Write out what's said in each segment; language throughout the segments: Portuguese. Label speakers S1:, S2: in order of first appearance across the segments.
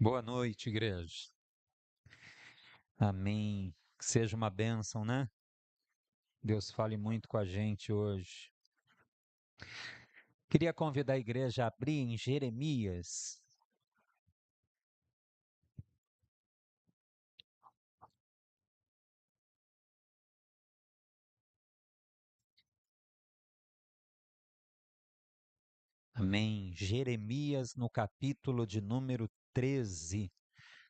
S1: Boa noite, igreja. Amém. Que seja uma bênção, né? Deus fale muito com a gente hoje. Queria convidar a igreja a abrir em Jeremias. Amém. Jeremias no capítulo de número 13.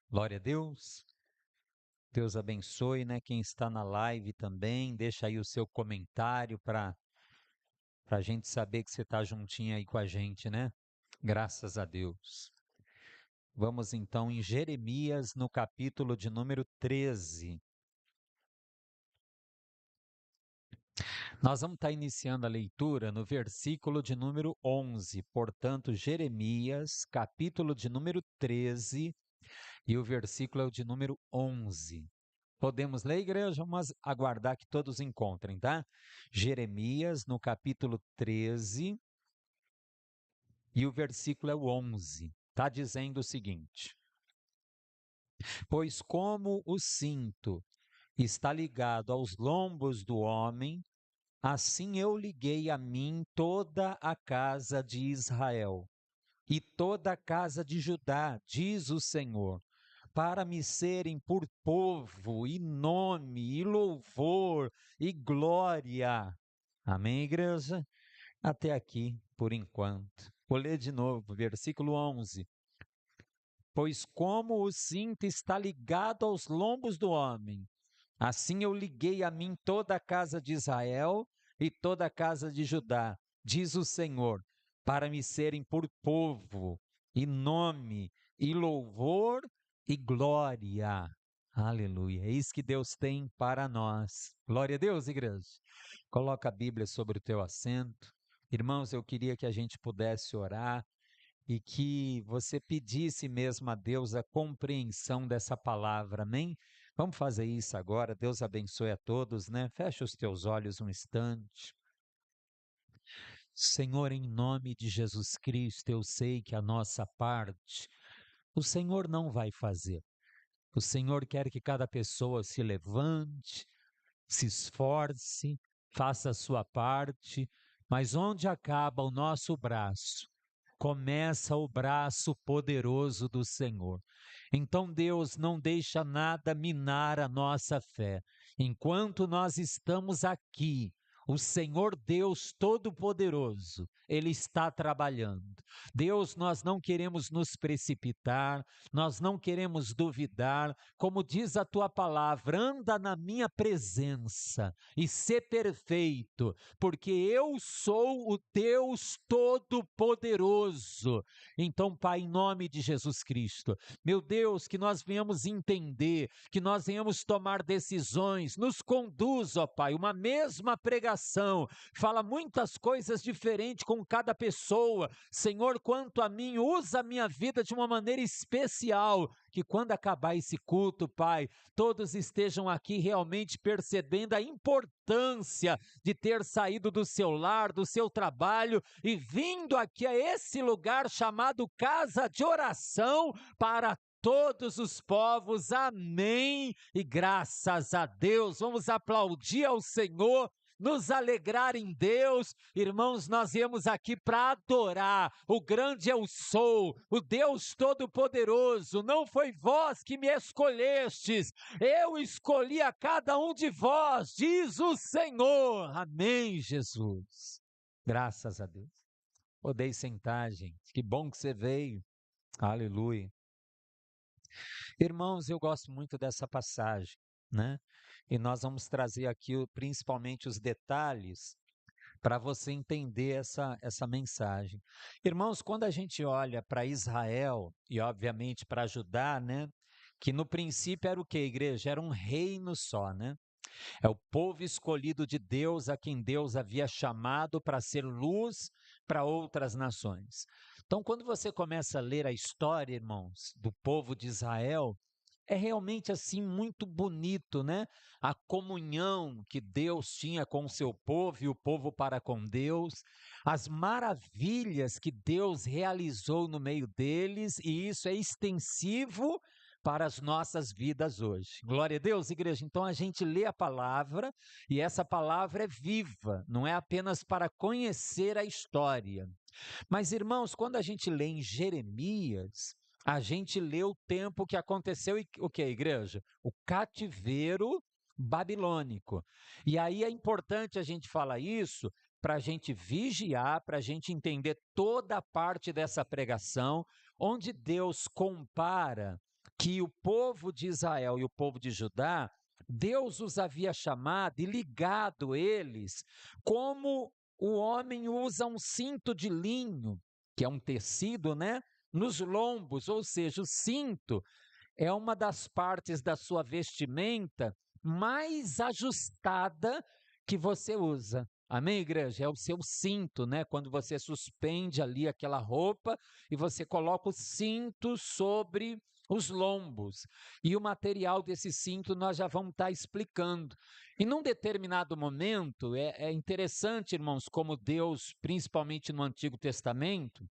S1: Glória a Deus. Deus abençoe, né? Quem está na live também, deixa aí o seu comentário para a gente saber que você está juntinho aí com a gente, né? Graças a Deus. Vamos então em Jeremias no capítulo de número 13. Nós vamos estar iniciando a leitura no versículo de número 11, portanto, Jeremias, capítulo de número 13, e o versículo é o de número 11. Podemos ler, igreja? Vamos aguardar que todos encontrem, tá? Jeremias, no capítulo 13, e o versículo é o 11. Está dizendo o seguinte: Pois como o cinto está ligado aos lombos do homem, assim eu liguei a mim toda a casa de Israel e toda a casa de Judá, diz o Senhor, para me serem por povo e nome e louvor e glória. Amém, igreja? Até aqui, por enquanto. Vou ler de novo, versículo 11. Pois como o cinto está ligado aos lombos do homem, assim eu liguei a mim toda a casa de Israel e toda a casa de Judá, diz o Senhor, para me serem por povo, e nome, e louvor, e glória. Aleluia. É isso que Deus tem para nós. Glória a Deus, igreja. Coloca a Bíblia sobre o teu assento. Irmãos, eu queria que a gente pudesse orar e que você pedisse mesmo a Deus a compreensão dessa palavra, amém? Vamos fazer isso agora. Deus abençoe a todos, né? Fecha os teus olhos um instante. Senhor, em nome de Jesus Cristo, eu sei que a nossa parte o Senhor não vai fazer. O Senhor quer que cada pessoa se levante, se esforce, faça a sua parte, mas onde acaba o nosso braço, começa o braço poderoso do Senhor. Então Deus não deixa nada minar a nossa fé. Enquanto nós estamos aqui, o Senhor Deus Todo-Poderoso, Ele está trabalhando. Deus, nós não queremos nos precipitar, nós não queremos duvidar, como diz a tua palavra, anda na minha presença e ser perfeito, porque eu sou o Deus Todo-Poderoso. Então, Pai, em nome de Jesus Cristo, meu Deus, que nós venhamos entender, que nós venhamos tomar decisões, nos conduz, ó Pai, uma mesma pregação, fala muitas coisas diferentes com cada pessoa. Senhor, quanto a mim, usa a minha vida de uma maneira especial, que quando acabar esse culto, Pai, todos estejam aqui realmente percebendo a importância de ter saído do seu lar, do seu trabalho e vindo aqui a esse lugar chamado casa de oração para todos os povos, amém, e graças a Deus, vamos aplaudir ao Senhor, nos alegrar em Deus. Irmãos, nós viemos aqui para adorar o grande eu sou, o Deus Todo-Poderoso. Não foi vós que me escolhestes, eu escolhi a cada um de vós, diz o Senhor. Amém, Jesus. Graças a Deus. Podei sentar, gente. Que bom que você veio. Aleluia. Irmãos, eu gosto muito dessa passagem, né? E nós vamos trazer aqui principalmente os detalhes para você entender essa mensagem. Irmãos, quando a gente olha para Israel e, obviamente, para Judá, né? Que no princípio era o que, igreja? Era um reino só, né? É o povo escolhido de Deus, a quem Deus havia chamado para ser luz para outras nações. Então, quando você começa a ler a história, irmãos, do povo de Israel, É realmente assim muito bonito, né? A comunhão que Deus tinha com o seu povo e o povo para com Deus, as maravilhas que Deus realizou no meio deles, e isso é extensivo para as nossas vidas hoje. Glória a Deus, igreja. Então a gente lê a palavra e essa palavra é viva, não é apenas para conhecer a história. Mas, irmãos, quando a gente lê em Jeremias, a gente lê o tempo que aconteceu, o que, igreja? O cativeiro babilônico. E aí é importante a gente falar isso para a gente vigiar, para a gente entender toda a parte dessa pregação, onde Deus compara que o povo de Israel e o povo de Judá, Deus os havia chamado e ligado eles como o homem usa um cinto de linho, que é um tecido, né? Nos lombos, ou seja, o cinto é uma das partes da sua vestimenta mais ajustada que você usa. Amém, igreja? É o seu cinto, né? Quando você suspende ali aquela roupa e você coloca o cinto sobre os lombos. E o material desse cinto nós já vamos estar explicando. E num determinado momento, é interessante, irmãos, como Deus, principalmente no Antigo Testamento,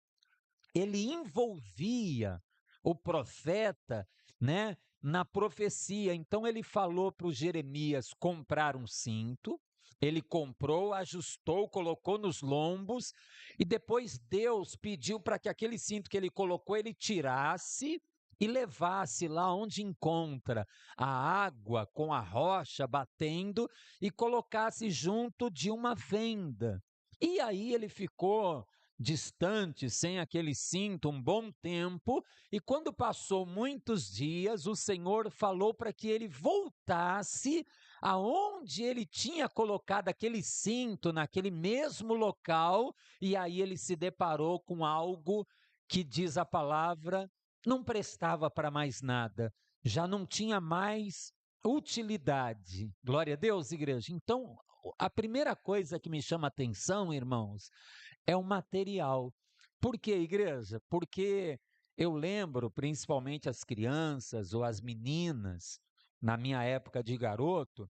S1: ele envolvia o profeta, né, na profecia. Então ele falou para o Jeremias comprar um cinto, ele comprou, ajustou, colocou nos lombos, e depois Deus pediu para que aquele cinto que ele colocou, ele tirasse e levasse lá onde encontra a água com a rocha batendo e colocasse junto de uma fenda. E aí ele ficou distante, sem aquele cinto, um bom tempo, e quando passou muitos dias, o Senhor falou para que ele voltasse aonde ele tinha colocado aquele cinto, naquele mesmo local, e aí ele se deparou com algo que diz a palavra, não prestava para mais nada, já não tinha mais utilidade. Glória a Deus, igreja. Então, a primeira coisa que me chama a atenção, irmãos, é o material. Por quê, igreja? Porque eu lembro, principalmente as crianças ou as meninas, na minha época de garoto,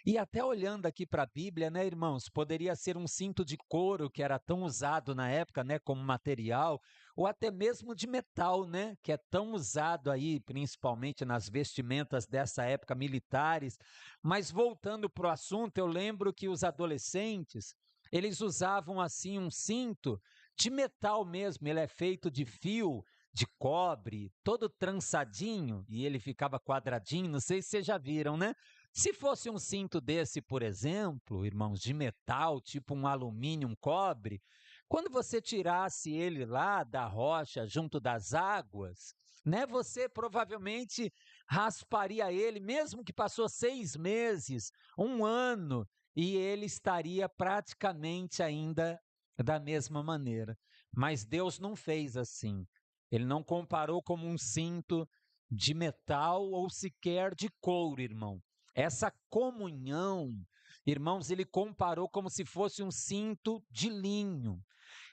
S1: e até olhando aqui para a Bíblia, né, irmãos, poderia ser um cinto de couro que era tão usado na época, né, como material, ou até mesmo de metal, né, que é tão usado aí, principalmente nas vestimentas dessa época militares. Mas voltando para o assunto, eu lembro que os adolescentes, eles usavam assim um cinto de metal mesmo, ele é feito de fio de cobre, todo trançadinho, e ele ficava quadradinho, não sei se vocês já viram, né? Se fosse um cinto desse, por exemplo, irmãos, de metal, tipo um alumínio, um cobre, quando você tirasse ele lá da rocha, junto das águas, né, você provavelmente rasparia ele, mesmo que passou 6 meses, um ano, e ele estaria praticamente ainda da mesma maneira. Mas Deus não fez assim. Ele não comparou como um cinto de metal ou sequer de couro, irmão. Essa comunhão, irmãos, ele comparou como se fosse um cinto de linho.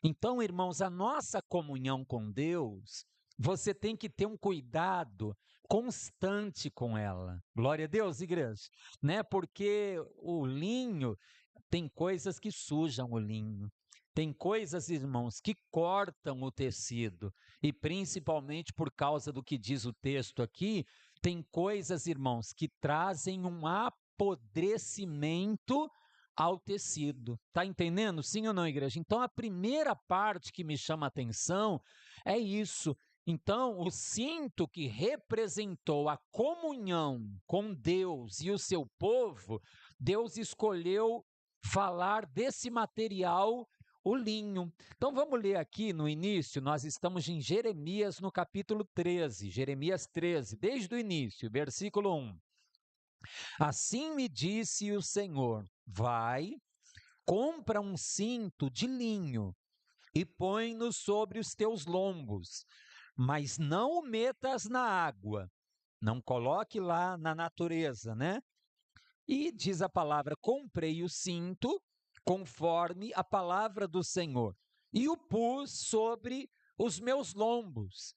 S1: Então, irmãos, a nossa comunhão com Deus, você tem que ter um cuidado constante com ela. Glória a Deus, igreja, né? Porque o linho tem coisas que sujam o linho. Tem coisas, irmãos, que cortam o tecido, e principalmente por causa do que diz o texto aqui, tem coisas, irmãos, que trazem um apodrecimento ao tecido. Tá entendendo? Sim ou não, igreja? Então, a primeira parte que me chama a atenção é isso. Então, o cinto que representou a comunhão com Deus e o seu povo, Deus escolheu falar desse material, o linho. Então vamos ler aqui no início, nós estamos em Jeremias no capítulo 13, Jeremias 13, desde o início, versículo 1. Assim me disse o Senhor: vai, compra um cinto de linho e põe-no sobre os teus lombos, mas não o metas na água, não coloque lá na natureza, né? E diz a palavra: comprei o cinto conforme a palavra do Senhor e o pus sobre os meus lombos.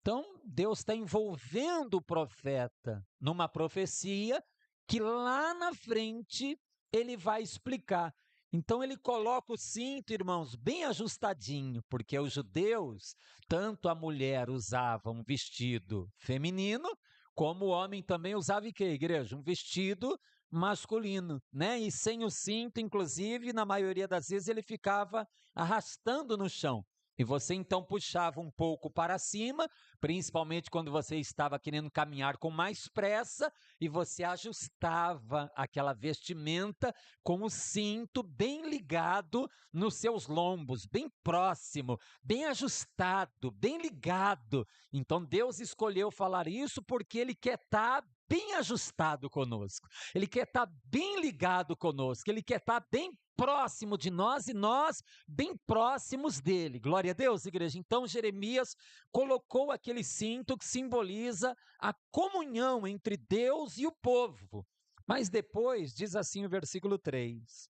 S1: Então, Deus está envolvendo o profeta numa profecia que lá na frente ele vai explicar. Então, ele coloca o cinto, irmãos, bem ajustadinho, porque os judeus, tanto a mulher usava um vestido feminino, como o homem também usava, o que, igreja? Um vestido masculino, né? E sem o cinto, inclusive, na maioria das vezes, ele ficava arrastando no chão. E você então puxava um pouco para cima, principalmente quando você estava querendo caminhar com mais pressa, e você ajustava aquela vestimenta com o cinto bem ligado nos seus lombos, bem próximo, bem ajustado, bem ligado. Então Deus escolheu falar isso porque Ele quer estar bem ajustado conosco, Ele quer estar bem ligado conosco, Ele quer estar bem próximo de nós e nós bem próximos dele. Glória a Deus, igreja. Então Jeremias colocou aquele cinto que simboliza a comunhão entre Deus e o povo. Mas depois, diz assim o versículo 3,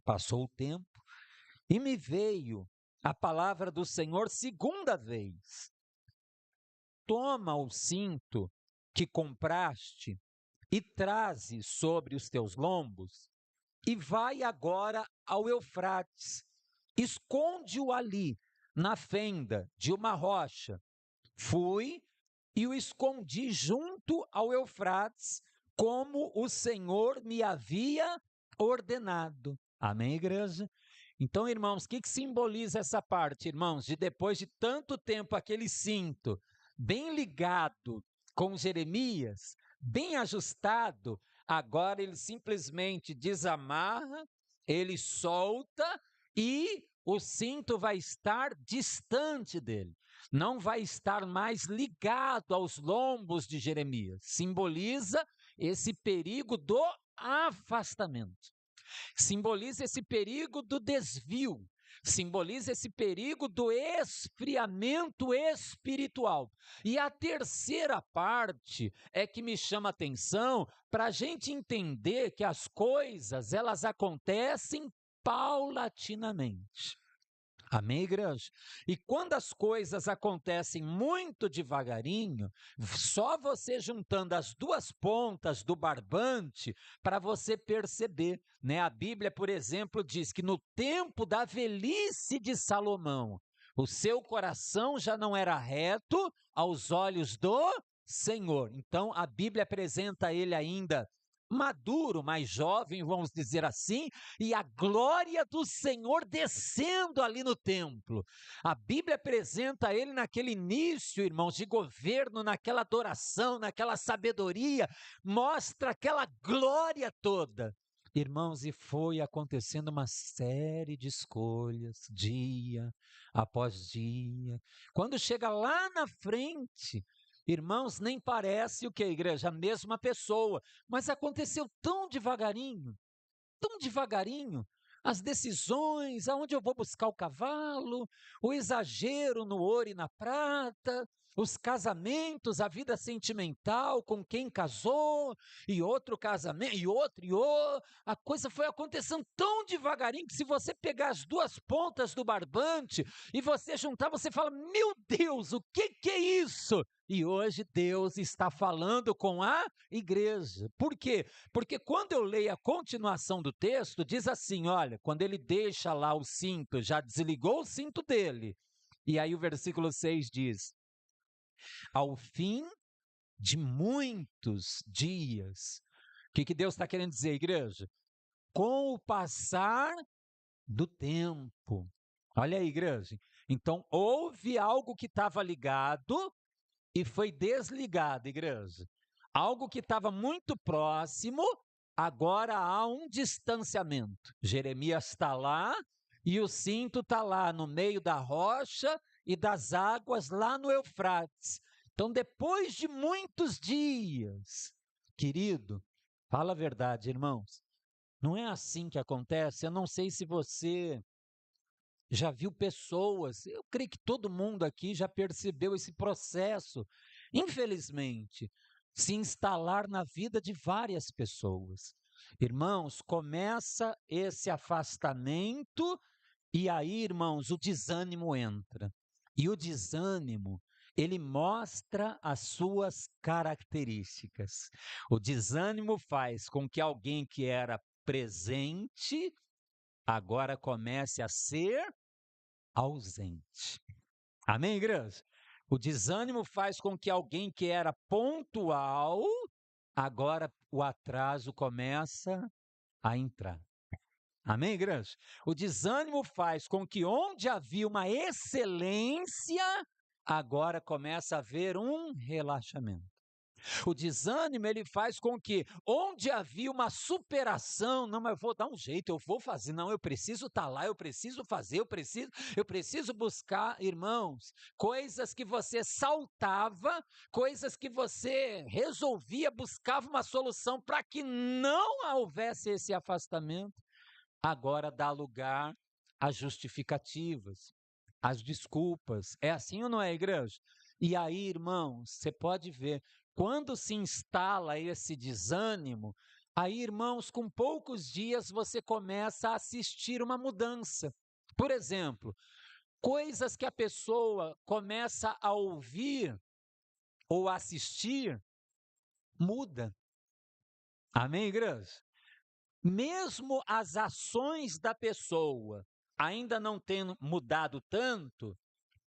S1: passou o tempo e me veio a palavra do Senhor segunda vez. Toma o cinto que compraste e traze sobre os teus lombos e vai agora ao Eufrates, esconde-o ali, na fenda de uma rocha. Fui e o escondi junto ao Eufrates, como o Senhor me havia ordenado. Amém, igreja? Então, irmãos, o que simboliza essa parte, irmãos? De depois de tanto tempo aquele cinto bem ligado com Jeremias, bem ajustado, agora ele simplesmente desamarra, ele solta e o cinto vai estar distante dele. Não vai estar mais ligado aos lombos de Jeremias. Simboliza esse perigo do afastamento. Simboliza esse perigo do desvio. Simboliza esse perigo do esfriamento espiritual. E a terceira parte é que me chama a atenção para a gente entender que as coisas, elas acontecem paulatinamente. Amém, igreja? E quando as coisas acontecem muito devagarinho, só você juntando as duas pontas do barbante para você perceber, né? A Bíblia, por exemplo, diz que no tempo da velhice de Salomão, o seu coração já não era reto aos olhos do Senhor. Então, a Bíblia apresenta ele ainda maduro, mais jovem, vamos dizer assim, e a glória do Senhor descendo ali no templo. A Bíblia apresenta ele naquele início, irmãos, de governo, naquela adoração, naquela sabedoria, mostra aquela glória toda. Irmãos, e foi acontecendo uma série de escolhas, dia após dia. Quando chega lá na frente, irmãos, nem parece o que, igreja? A mesma pessoa, mas aconteceu tão devagarinho, as decisões, aonde eu vou buscar o cavalo, o exagero no ouro e na prata, os casamentos, a vida sentimental com quem casou, e outro casamento, a coisa foi acontecendo tão devagarinho que se você pegar as duas pontas do barbante e você juntar, você fala, meu Deus, o que é isso? E hoje Deus está falando com a igreja. Por quê? Porque quando eu leio a continuação do texto, diz assim, olha, quando ele deixa lá o cinto, já desligou o cinto dele. E aí o versículo 6 diz, ao fim de muitos dias. O que Deus está querendo dizer, igreja? Com o passar do tempo. Olha aí, igreja. Então, houve algo que estava ligado e foi desligado, igreja. Algo que estava muito próximo, agora há um distanciamento. Jeremias está lá e o cinto está lá no meio da rocha e das águas lá no Eufrates. Então, depois de muitos dias, querido, fala a verdade, irmãos, não é assim que acontece. Eu não sei se você já viu pessoas, eu creio que todo mundo aqui já percebeu esse processo, infelizmente, se instalar na vida de várias pessoas. Irmãos, começa esse afastamento e aí, irmãos, o desânimo entra. E o desânimo, ele mostra as suas características. O desânimo faz com que alguém que era presente agora comece a ser ausente. Amém, igreja? O desânimo faz com que alguém que era pontual, agora o atraso começa a entrar. Amém, igreja? O desânimo faz com que onde havia uma excelência, agora começa a haver um relaxamento. O desânimo, ele faz com que onde havia uma superação, não, mas eu vou dar um jeito, eu vou fazer, não, eu preciso estar lá, eu preciso fazer, eu preciso buscar, irmãos, coisas que você saltava, coisas que você resolvia, buscava uma solução para que não houvesse esse afastamento, agora dá lugar às justificativas, às desculpas. É assim ou não é, igreja? E aí, irmãos, você pode ver, quando se instala esse desânimo, aí, irmãos, com poucos dias você começa a assistir uma mudança. Por exemplo, coisas que a pessoa começa a ouvir ou assistir, muda. Amém, igreja? Mesmo as ações da pessoa ainda não tendo mudado tanto,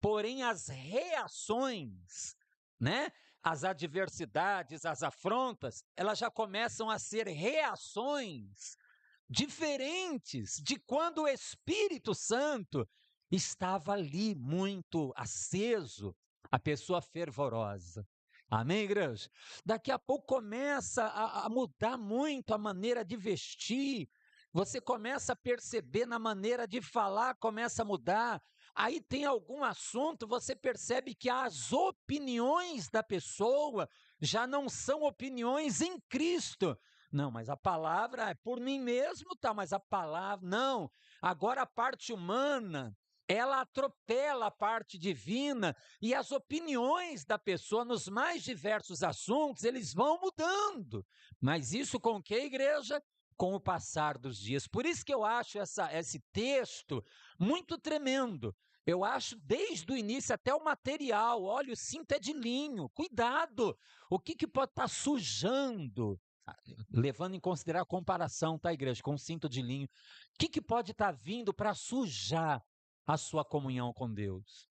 S1: porém as reações, né? As adversidades, as afrontas, elas já começam a ser reações diferentes de quando o Espírito Santo estava ali muito aceso, a pessoa fervorosa. Amém, igreja? Daqui a pouco começa a mudar muito a maneira de vestir, você começa a perceber na maneira de falar, começa a mudar. Aí tem algum assunto, você percebe que as opiniões da pessoa já não são opiniões em Cristo. Não, mas a palavra é por mim mesmo, tá? Mas a palavra, não. Agora a parte humana, ela atropela a parte divina e as opiniões da pessoa nos mais diversos assuntos, eles vão mudando. Mas isso com que, igreja? Com o passar dos dias. Por isso que eu acho esse texto muito tremendo. Eu acho desde o início até o material. Olha, o cinto é de linho. Cuidado! O que pode estar sujando? Levando em consideração a comparação, tá, igreja, com o cinto de linho. O que pode estar vindo para sujar a sua comunhão com Deus?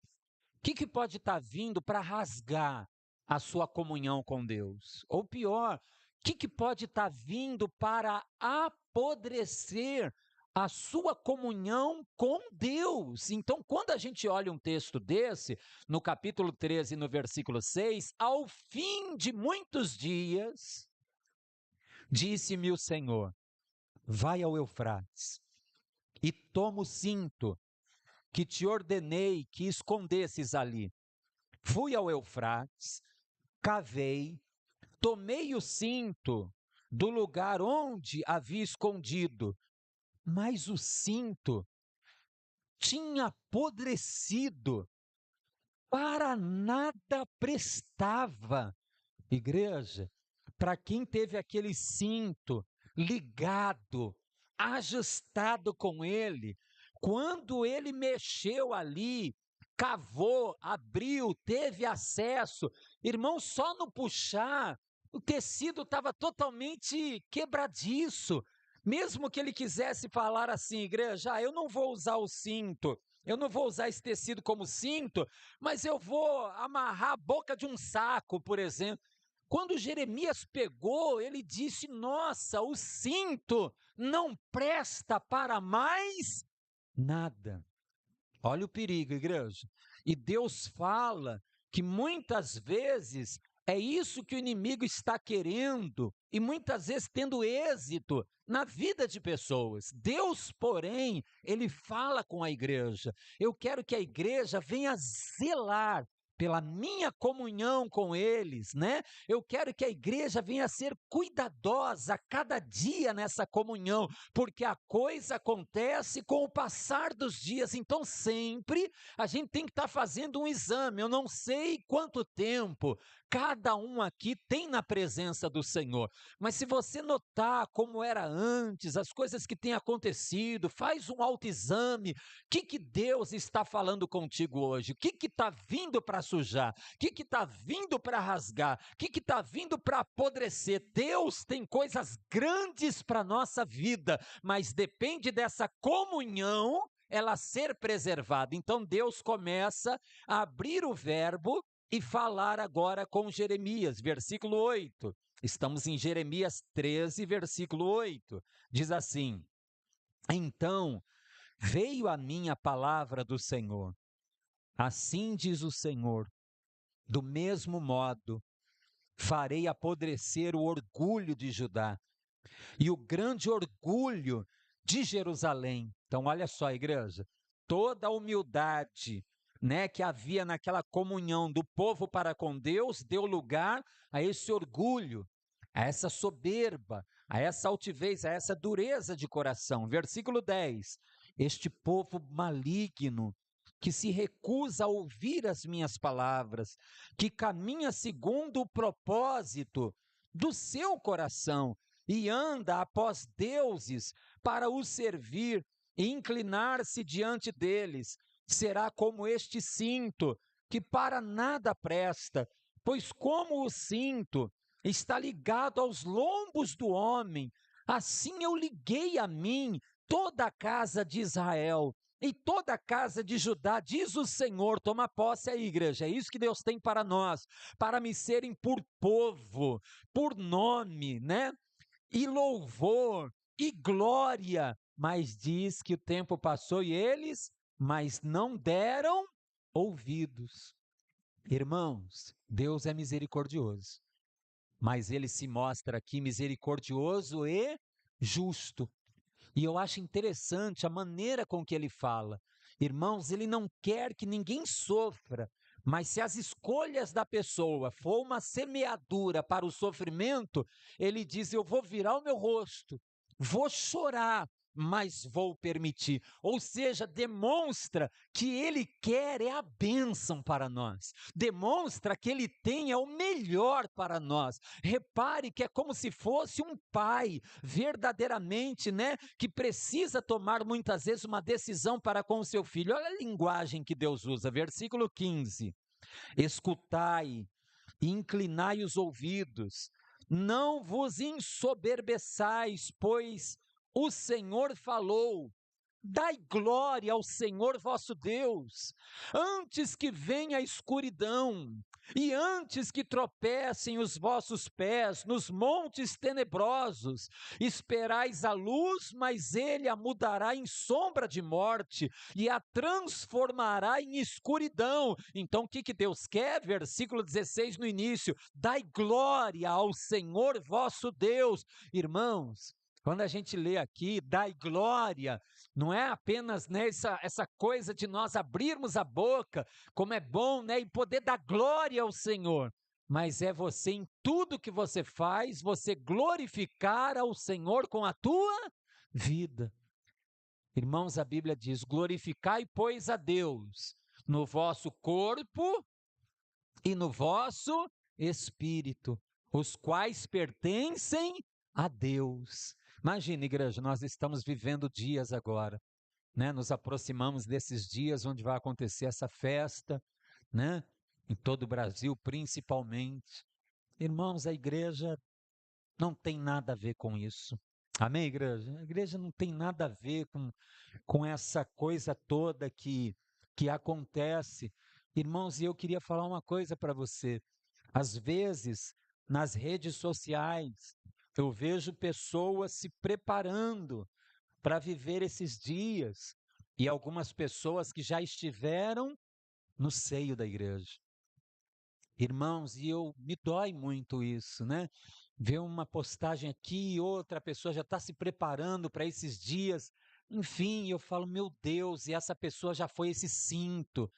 S1: O que pode estar vindo para rasgar a sua comunhão com Deus? Ou pior, o que pode estar vindo para apodrecer a sua comunhão com Deus? Então, quando a gente olha um texto desse, no capítulo 13, no versículo 6, ao fim de muitos dias, disse-me o Senhor, vai ao Eufrates e toma o cinto que te ordenei que escondesses ali. Fui ao Eufrates, cavei, tomei o cinto do lugar onde havia escondido, mas o cinto tinha apodrecido, para nada prestava. Igreja, para quem teve aquele cinto ligado, ajustado com ele, quando ele mexeu ali, cavou, abriu, teve acesso, irmão, só no puxar, o tecido estava totalmente quebradiço. Mesmo que ele quisesse falar assim, igreja, eu não vou usar o cinto, eu não vou usar esse tecido como cinto, mas eu vou amarrar a boca de um saco, por exemplo. Quando Jeremias pegou, ele disse: nossa, o cinto não presta para mais nada. Olha o perigo, igreja. E Deus fala que muitas vezes é isso que o inimigo está querendo e muitas vezes tendo êxito na vida de pessoas. Deus, porém, ele fala com a igreja. Eu quero que a igreja venha zelar pela minha comunhão com eles, né? Eu quero que a igreja venha a ser cuidadosa a cada dia nessa comunhão, porque a coisa acontece com o passar dos dias. Então, sempre a gente tem que estar fazendo um exame. Eu não sei quanto tempo cada um aqui tem na presença do Senhor, mas se você notar como era antes, as coisas que têm acontecido, faz um autoexame. O que Deus está falando contigo hoje? O que está vindo para a sujar? O que está vindo para rasgar? O que está vindo para apodrecer? Deus tem coisas grandes para a nossa vida, mas depende dessa comunhão ela ser preservada. Então Deus começa a abrir o verbo e falar agora com Jeremias, versículo 8. Estamos em Jeremias 13, versículo 8. Diz assim: Então veio a mim a palavra do Senhor. Assim diz o Senhor: do mesmo modo, farei apodrecer o orgulho de Judá e o grande orgulho de Jerusalém. Então, olha só, igreja, toda a humildade, né, que havia naquela comunhão do povo para com Deus, deu lugar a esse orgulho, a essa soberba, a essa altivez, a essa dureza de coração. Versículo 10: Este povo maligno, que se recusa a ouvir as minhas palavras, que caminha segundo o propósito do seu coração, e anda após deuses para os servir e inclinar-se diante deles, será como este cinto, que para nada presta, pois como o cinto está ligado aos lombos do homem, assim eu liguei a mim toda a casa de Israel e toda a casa de Judá, diz o Senhor. Toma posse aí, igreja, é isso que Deus tem para nós, para me serem por povo, por nome, né? E louvor, e glória, mas diz que o tempo passou e eles, mas não deram ouvidos. Irmãos, Deus é misericordioso, mas ele se mostra aqui misericordioso e justo. E eu acho interessante a maneira com que ele fala. Irmãos, ele não quer que ninguém sofra, mas se as escolhas da pessoa for uma semeadura para o sofrimento, ele diz: eu vou virar o meu rosto, vou chorar, mas vou permitir. Ou seja, demonstra que ele quer é a bênção para nós, demonstra que ele tem é o melhor para nós. Repare que é como se fosse um pai, verdadeiramente, né, que precisa tomar muitas vezes uma decisão para com o seu filho. Olha a linguagem que Deus usa, versículo 15: Escutai e inclinai os ouvidos, não vos ensoberbeçais, pois o Senhor falou. Dai glória ao Senhor vosso Deus, antes que venha a escuridão, e antes que tropecem os vossos pés nos montes tenebrosos, esperais a luz, mas ele a mudará em sombra de morte, e a transformará em escuridão. Então o que Deus quer? Versículo 16 no início: dai glória ao Senhor vosso Deus. Irmãos, quando a gente lê aqui, dai glória, não é apenas, né, essa coisa de nós abrirmos a boca, como é bom, né, e poder dar glória ao Senhor, mas é você, em tudo que você faz, você glorificar ao Senhor com a tua vida. Irmãos, a Bíblia diz: glorificai, pois, a Deus no vosso corpo e no vosso espírito, os quais pertencem a Deus. Imagina, igreja, nós estamos vivendo dias agora, né? Nos aproximamos desses dias onde vai acontecer essa festa, né? Em todo o Brasil, principalmente. Irmãos, a igreja não tem nada a ver com isso. Amém, igreja? A igreja não tem nada a ver com essa coisa toda que acontece. Irmãos, e eu queria falar uma coisa para você. Às vezes, nas redes sociais, eu vejo pessoas se preparando para viver esses dias, e algumas pessoas que já estiveram no seio da igreja. Irmãos, e me dói muito isso, né? Ver uma postagem aqui e outra, a pessoa já está se preparando para esses dias. Enfim, eu falo, meu Deus, e essa pessoa já foi esse cinto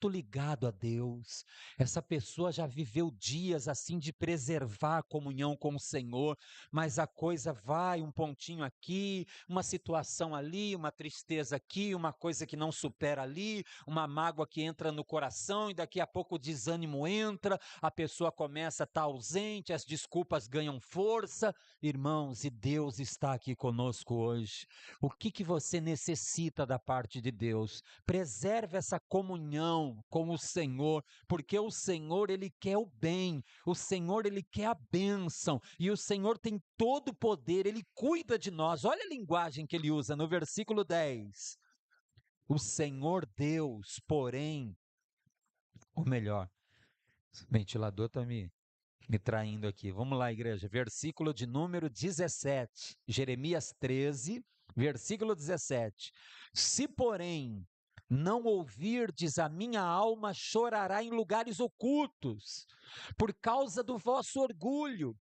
S1: ligado a Deus. Essa pessoa já viveu dias assim de preservar a comunhão com o Senhor, mas a coisa vai, um pontinho aqui, uma situação ali, uma tristeza aqui, uma coisa que não supera ali, uma mágoa que entra no coração e daqui a pouco o desânimo entra, a pessoa começa a estar ausente, as desculpas ganham força. Irmãos, e Deus está aqui conosco hoje. O que você necessita da parte de Deus? Preserve essa comunhão com o Senhor, porque o Senhor, Ele quer o bem, o Senhor, Ele quer a bênção, e o Senhor tem todo o poder, Ele cuida de nós. Olha a linguagem que Ele usa no versículo 10. O Senhor Deus, porém, ou melhor, o ventilador está me traindo aqui. Vamos lá, igreja. Versículo de número 17. Jeremias 13, versículo 17. Se, porém, não ouvirdes, a minha alma chorará em lugares ocultos, por causa do vosso orgulho.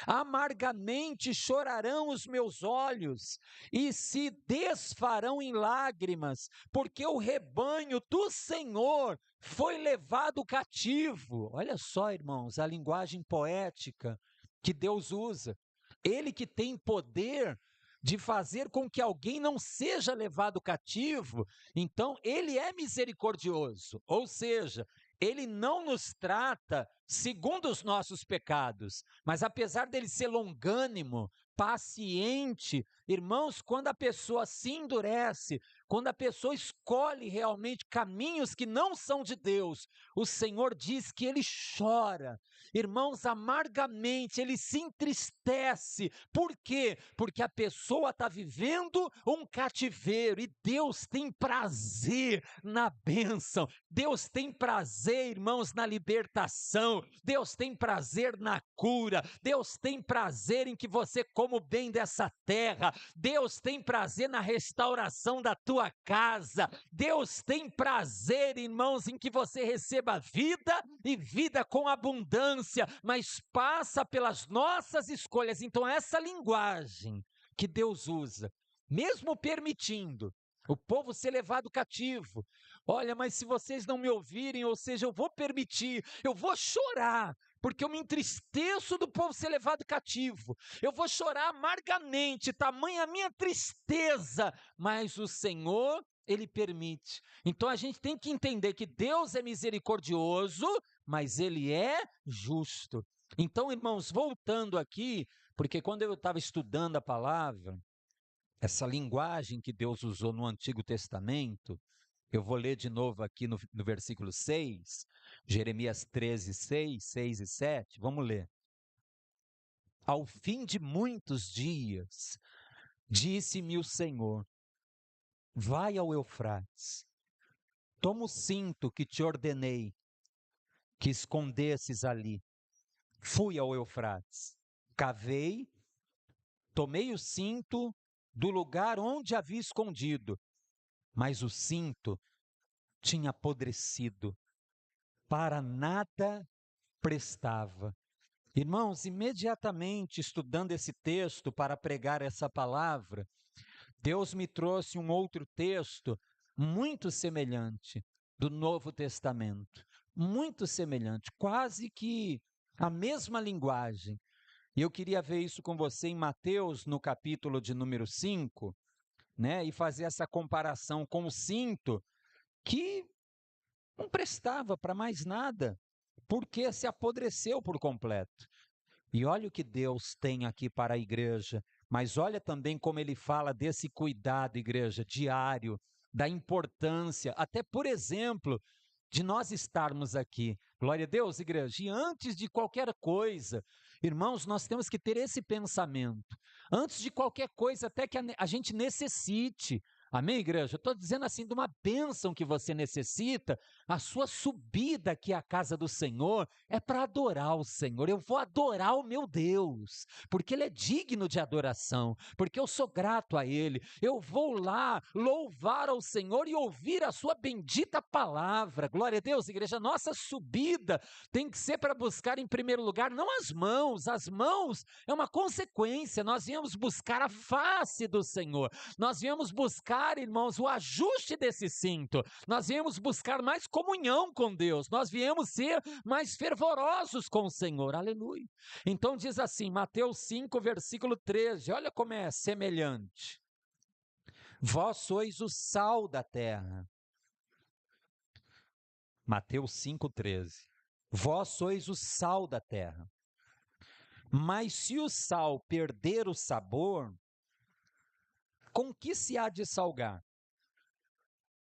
S1: Amargamente chorarão os meus olhos e se desfarão em lágrimas, porque o rebanho do Senhor foi levado cativo. Olha só, irmãos, a linguagem poética que Deus usa. Ele que tem poder de fazer com que alguém não seja levado cativo, então ele é misericordioso, ou seja, ele não nos trata segundo os nossos pecados, mas apesar dele ser longânimo, paciente, irmãos, quando a pessoa se endurece, quando a pessoa escolhe realmente caminhos que não são de Deus, o Senhor diz que ele chora, irmãos, amargamente, ele se entristece. Por quê? Porque a pessoa está vivendo um cativeiro e Deus tem prazer na bênção, Deus tem prazer, irmãos, na libertação, Deus tem prazer na cura, Deus tem prazer em que você coma o bem dessa terra, Deus tem prazer na restauração da tua casa, Deus tem prazer, irmãos, em que você receba vida e vida com abundância, mas passa pelas nossas escolhas. Então essa linguagem que Deus usa, mesmo permitindo o povo ser levado cativo, olha, mas se vocês não me ouvirem, ou seja, eu vou permitir, eu vou chorar, porque eu me entristeço do povo ser levado cativo, eu vou chorar amargamente, tamanha a minha tristeza, mas o Senhor, Ele permite. Então a gente tem que entender que Deus é misericordioso, mas Ele é justo. Então, irmãos, voltando aqui, porque quando eu estava estudando a palavra, essa linguagem que Deus usou no Antigo Testamento, eu vou ler de novo aqui no versículo 6, Jeremias 13, 6 e 7, vamos ler. Ao fim de muitos dias, disse-me o Senhor, vai ao Eufrates, toma o cinto que te ordenei, que escondesses ali. Fui ao Eufrates, cavei, tomei o cinto do lugar onde havia escondido, mas o cinto tinha apodrecido, para nada prestava. Irmãos, imediatamente estudando esse texto para pregar essa palavra, Deus me trouxe um outro texto muito semelhante do Novo Testamento, muito semelhante, quase que a mesma linguagem. E eu queria ver isso com você em Mateus, no capítulo de número 5, né, e fazer essa comparação com o cinto que não prestava para mais nada, porque se apodreceu por completo. E olha o que Deus tem aqui para a igreja, mas olha também como ele fala desse cuidado, igreja, diário, da importância, até por exemplo, de nós estarmos aqui. Glória a Deus, igreja. E antes de qualquer coisa, irmãos, nós temos que ter esse pensamento. Antes de qualquer coisa, até que a gente necessite. Amém, igreja? Eu estou dizendo assim, de uma bênção que você necessita, a sua subida aqui à casa do Senhor é para adorar o Senhor. Eu vou adorar o meu Deus, porque Ele é digno de adoração, porque eu sou grato a Ele. Eu vou lá louvar ao Senhor e ouvir a sua bendita palavra. Glória a Deus, igreja. Nossa subida tem que ser para buscar em primeiro lugar, não as mãos é uma consequência. Nós viemos buscar a face do Senhor, nós viemos buscar, irmãos, o ajuste desse cinto, nós viemos buscar mais comunhão com Deus, nós viemos ser mais fervorosos com o Senhor, aleluia. Então diz assim, Mateus 5, versículo 13, olha como é semelhante. Vós sois o sal da terra. Mateus 5, 13. Vós sois o sal da terra. Mas se o sal perder o sabor, Com que se há de salgar?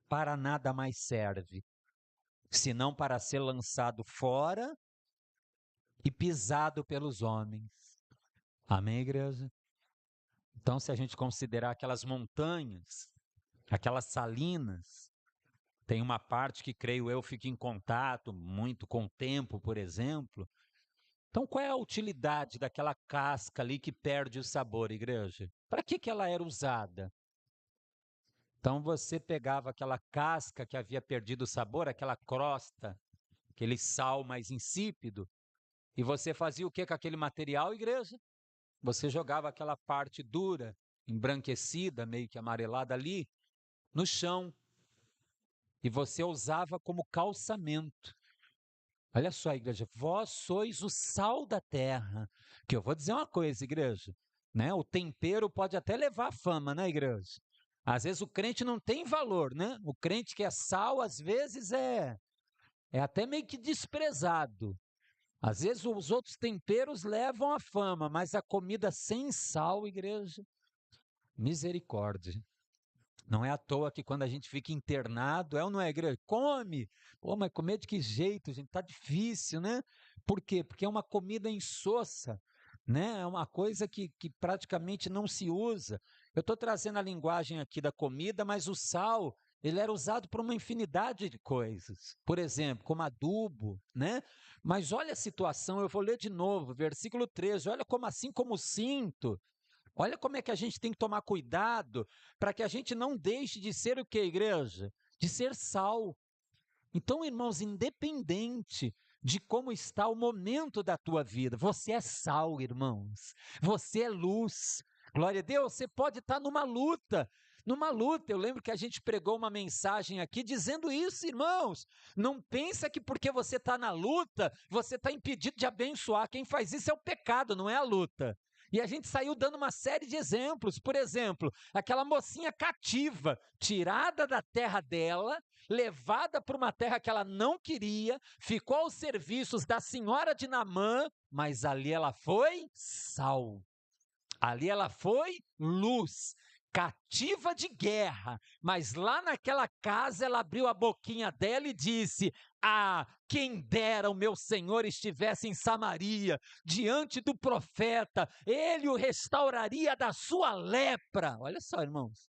S1: Para nada mais serve, senão para ser lançado fora e pisado pelos homens. Amém, igreja? Então, se a gente considerar aquelas montanhas, aquelas salinas, tem uma parte que, creio eu, fica em contato muito com o tempo, por exemplo. Então, qual é a utilidade daquela casca ali que perde o sabor, igreja? Para que ela era usada? Então, você pegava aquela casca que havia perdido o sabor, aquela crosta, aquele sal mais insípido, e você fazia o que com aquele material, igreja? Você jogava aquela parte dura, embranquecida, meio que amarelada ali, no chão, e você usava como calçamento. Olha só, igreja, vós sois o sal da terra. Que eu vou dizer uma coisa, igreja, né? O tempero pode até levar fama, né, igreja? Às vezes o crente não tem valor, né? O crente que é sal, às vezes é até meio que desprezado. Às vezes os outros temperos levam a fama, mas a comida sem sal, igreja, misericórdia. Não é à toa que quando a gente fica internado, é ou não é, igreja? Come! Pô, mas comer de que jeito, gente? Tá difícil, né? Por quê? Porque é uma comida insossa, né? É uma coisa que praticamente não se usa. Eu estou trazendo a linguagem aqui da comida, mas o sal, ele era usado para uma infinidade de coisas. Por exemplo, como adubo, né? Mas olha a situação, eu vou ler de novo, versículo 13. Olha como assim como o cinto. Olha como é que a gente tem que tomar cuidado para que a gente não deixe de ser o que, igreja? De ser sal. Então, irmãos, independente de como está o momento da tua vida, você é sal, irmãos. Você é luz. Glória a Deus, você pode estar numa luta. Numa luta, eu lembro que a gente pregou uma mensagem aqui dizendo isso, irmãos. Não pensa que porque você está na luta, você está impedido de abençoar. Quem faz isso é o pecado, não é a luta. E a gente saiu dando uma série de exemplos. Por exemplo, aquela mocinha cativa, tirada da terra dela, levada para uma terra que ela não queria, ficou aos serviços da senhora de Naamã, mas ali ela foi sal. Ali ela foi luz, cativa de guerra, mas lá naquela casa ela abriu a boquinha dela e disse: Ah, quem dera o meu Senhor estivesse em Samaria, diante do profeta, ele o restauraria da sua lepra. Olha só, irmãos,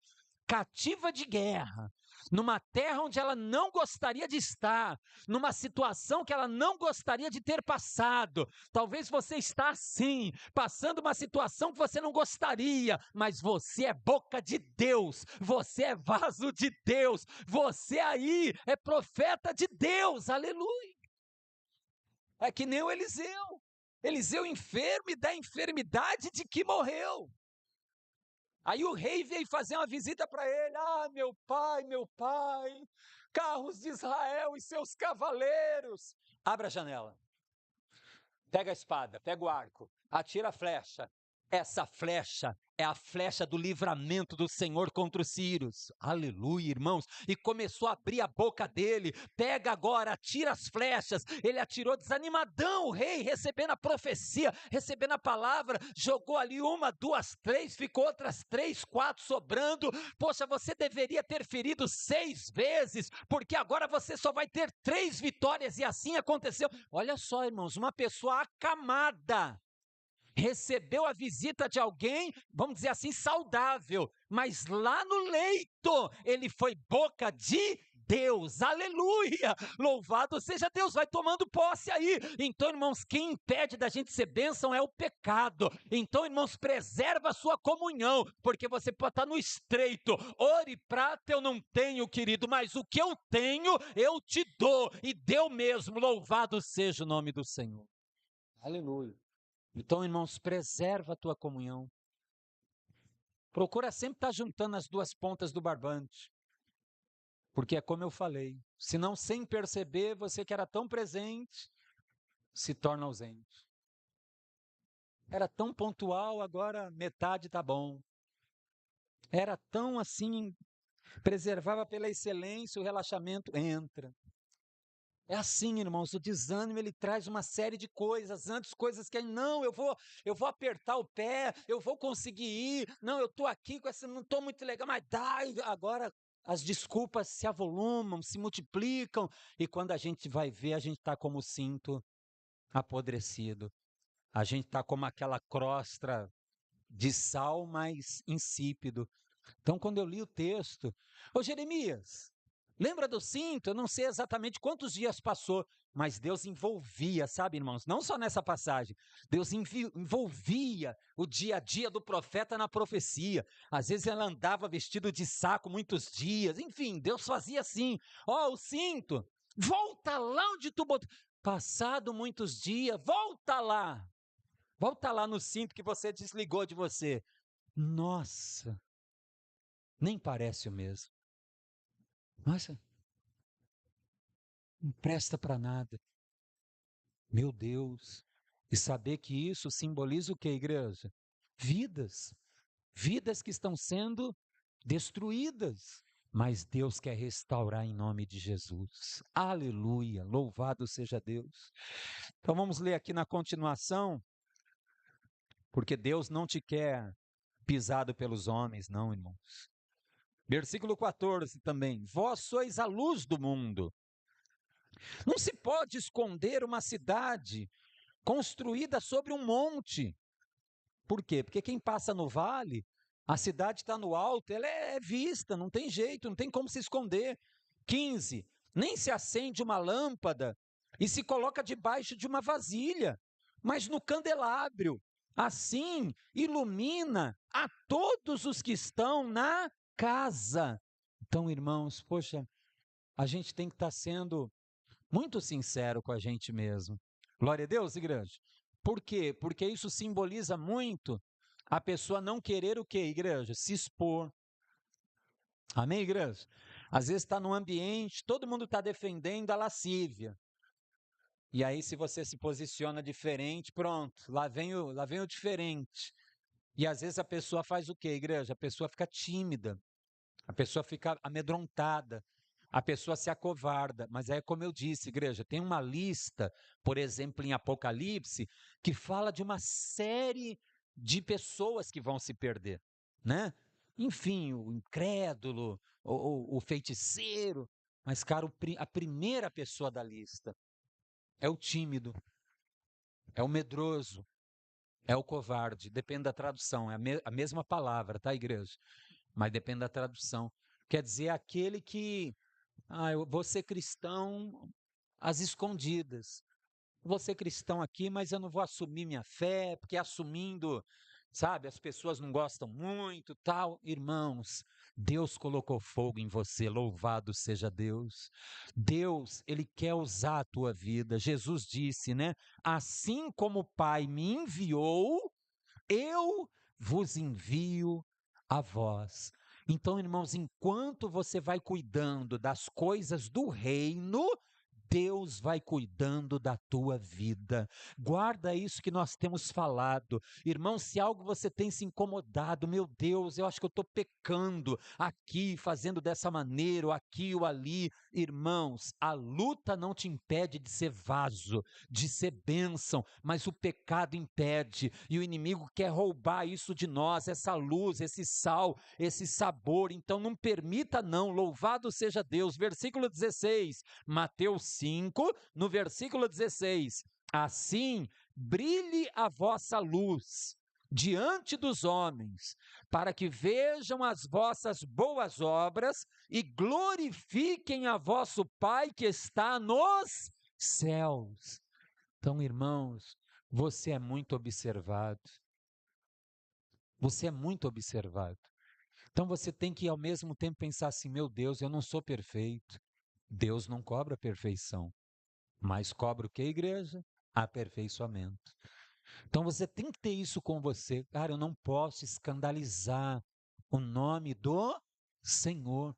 S1: cativa de guerra, numa terra onde ela não gostaria de estar, numa situação que ela não gostaria de ter passado. Talvez você está assim, passando uma situação que você não gostaria, mas você é boca de Deus, você é vaso de Deus, você aí é profeta de Deus, aleluia. É que nem o Eliseu. Eliseu enfermo e da enfermidade de que morreu. Aí o rei veio fazer uma visita para ele. Ah, meu pai, carros de Israel e seus cavaleiros. Abra a janela, pega a espada, pega o arco, atira a flecha. Essa flecha é a flecha do livramento do Senhor contra os sírios. Aleluia, irmãos. E começou a abrir a boca dele. Pega agora, atira as flechas. Ele atirou desanimadão, o rei, recebendo a profecia, recebendo a palavra. Jogou ali uma, duas, três, ficou outras três, quatro sobrando. Poxa, você deveria ter ferido 6 vezes, porque agora você só vai ter 3 vitórias. E assim aconteceu. Olha só, irmãos, uma pessoa acamada recebeu a visita de alguém, vamos dizer assim, saudável, mas lá no leito ele foi boca de Deus, aleluia, louvado seja Deus, vai tomando posse aí. Então, irmãos, quem impede da gente ser bênção é o pecado. Então, irmãos, preserva a sua comunhão, porque você pode estar no estreito. Ouro e prata eu não tenho, querido, mas o que eu tenho eu te dou, e deu mesmo, louvado seja o nome do Senhor, aleluia. Então, irmãos, preserva a tua comunhão. Procura sempre estar juntando as duas pontas do barbante. Porque é como eu falei, se não sem perceber, você que era tão presente, se torna ausente. Era tão pontual, agora metade está bom. Era tão assim, preservava pela excelência, o relaxamento entra. É assim, irmãos, o desânimo ele traz uma série de coisas, antes coisas que não, eu vou apertar o pé, eu vou conseguir ir, não, eu estou aqui com essa, não estou muito legal, mas dá, e agora as desculpas se avolumam, se multiplicam, e quando a gente vai ver, a gente está como o cinto apodrecido, a gente está como aquela crosta de sal, mas insípido. Então, quando eu li o texto, ô Jeremias, lembra do cinto? Eu não sei exatamente quantos dias passou, mas Deus envolvia, sabe, irmãos? Não só nessa passagem, Deus envolvia o dia a dia do profeta na profecia. Às vezes ela andava vestido de saco muitos dias, enfim, Deus fazia assim: ó, o cinto, volta lá onde tu botou. Passado muitos dias, volta lá no cinto que você desligou de você. Nossa, nem parece o mesmo. Nossa, não presta para nada. Meu Deus. E saber que isso simboliza o que, igreja? Vidas. Vidas que estão sendo destruídas. Mas Deus quer restaurar em nome de Jesus. Aleluia. Louvado seja Deus. Então vamos ler aqui na continuação, porque Deus não te quer pisado pelos homens, não, irmãos. Versículo 14 também. Vós sois a luz do mundo. Não se pode esconder uma cidade construída sobre um monte. Por quê? Porque quem passa no vale, a cidade está no alto, ela é vista, não tem jeito, não tem como se esconder. 15. Nem se acende uma lâmpada e se coloca debaixo de uma vasilha, mas no candelabro. Assim ilumina a todos os que estão na casa. Então, irmãos, poxa, a gente tem que estar sendo muito sincero com a gente mesmo. Glória a Deus, igreja. Por quê? Porque isso simboliza muito a pessoa não querer o quê, igreja? Se expor. Amém, igreja? Às vezes está num ambiente, todo mundo está defendendo a lascívia. E aí, se você se posiciona diferente, pronto, lá vem o diferente. E às vezes a pessoa faz o quê, igreja? A pessoa fica tímida, a pessoa fica amedrontada, a pessoa se acovarda. Mas é como eu disse, igreja, tem uma lista, por exemplo, em Apocalipse, que fala de uma série de pessoas que vão se perder, né? Enfim, o incrédulo, o feiticeiro. Mas, cara, a primeira pessoa da lista é o tímido, é o medroso, é o covarde. Depende da tradução, é a mesma palavra, tá, igreja? Mas depende da tradução. Quer dizer, aquele que eu vou ser cristão às escondidas. Vou ser cristão aqui, mas eu não vou assumir minha fé, porque assumindo, sabe, as pessoas não gostam muito, tal. Irmãos, Deus colocou fogo em você, louvado seja Deus. Deus, ele quer usar a tua vida. Jesus disse, né? Assim como o Pai me enviou, eu vos envio a vós. Então, irmãos, enquanto você vai cuidando das coisas do reino, Deus vai cuidando da tua vida. Guarda isso que nós temos falado. Irmão, se algo você tem se incomodado, meu Deus, eu acho que eu estou pecando aqui, fazendo dessa maneira, ou aqui ou ali. Irmãos, a luta não te impede de ser vaso, de ser bênção, mas o pecado impede, e o inimigo quer roubar isso de nós, essa luz, esse sal, esse sabor. Então não permita não, louvado seja Deus. Versículo 16, Mateus 5, no versículo 16. Assim brilhe a vossa luz diante dos homens, para que vejam as vossas boas obras e glorifiquem a vosso Pai que está nos céus. Então, irmãos, você é muito observado. Você é muito observado. Então você tem que ao mesmo tempo pensar assim: meu Deus, eu não sou perfeito. Deus não cobra perfeição, mas cobra o que, igreja? Aperfeiçoamento. Então você tem que ter isso com você. Cara, eu não posso escandalizar o nome do Senhor.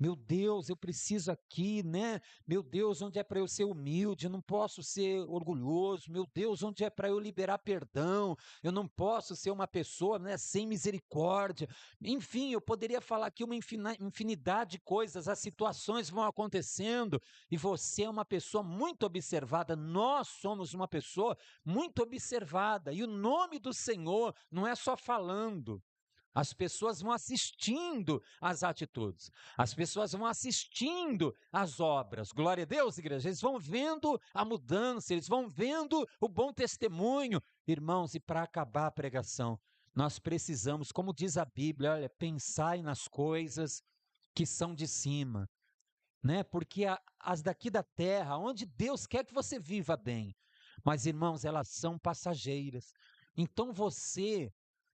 S1: Meu Deus, eu preciso aqui, né? Meu Deus, onde é para eu ser humilde? Eu não posso ser orgulhoso. Meu Deus, onde é para eu liberar perdão? Eu não posso ser uma pessoa, né, sem misericórdia. Enfim, eu poderia falar aqui uma infinidade de coisas. As situações vão acontecendo e você é uma pessoa muito observada. Nós somos uma pessoa muito observada. E o nome do Senhor não é só falando. As pessoas vão assistindo às atitudes, as pessoas vão assistindo às obras. Glória a Deus, igreja. Eles vão vendo a mudança, eles vão vendo o bom testemunho. Irmãos, e para acabar a pregação, nós precisamos, como diz a Bíblia, olha, pensai nas coisas que são de cima, né? Porque as daqui da terra, onde Deus quer que você viva bem, mas irmãos, elas são passageiras. Então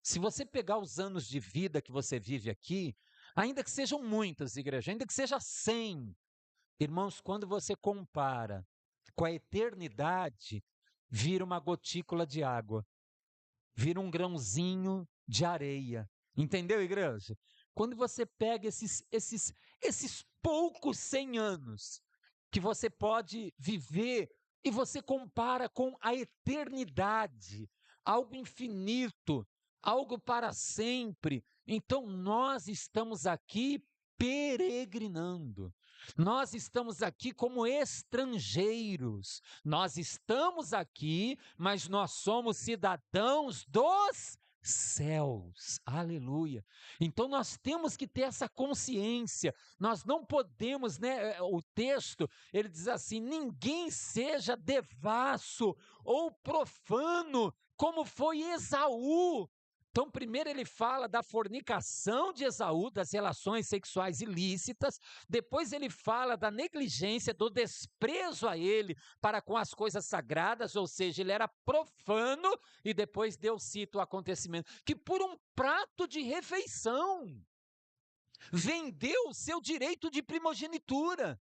S1: se você pegar os anos de vida que você vive aqui, ainda que sejam muitas, igreja, ainda que seja 100, irmãos, quando você compara com a eternidade, vira uma gotícula de água, vira um grãozinho de areia. Entendeu, igreja? Quando você pega esses poucos 100 anos que você pode viver e você compara com a eternidade, algo infinito, algo para sempre. Então nós estamos aqui peregrinando. Nós estamos aqui como estrangeiros. Nós estamos aqui, mas nós somos cidadãos dos céus. Aleluia. Então nós temos que ter essa consciência. Nós não podemos, né? O texto, ele diz assim: ninguém seja devasso ou profano, como foi Esaú. Então, primeiro ele fala da fornicação de Esaú, das relações sexuais ilícitas, depois ele fala da negligência, do desprezo a ele para com as coisas sagradas, ou seja, ele era profano, e depois Deus cita o acontecimento, que por um prato de refeição, vendeu o seu direito de primogenitura.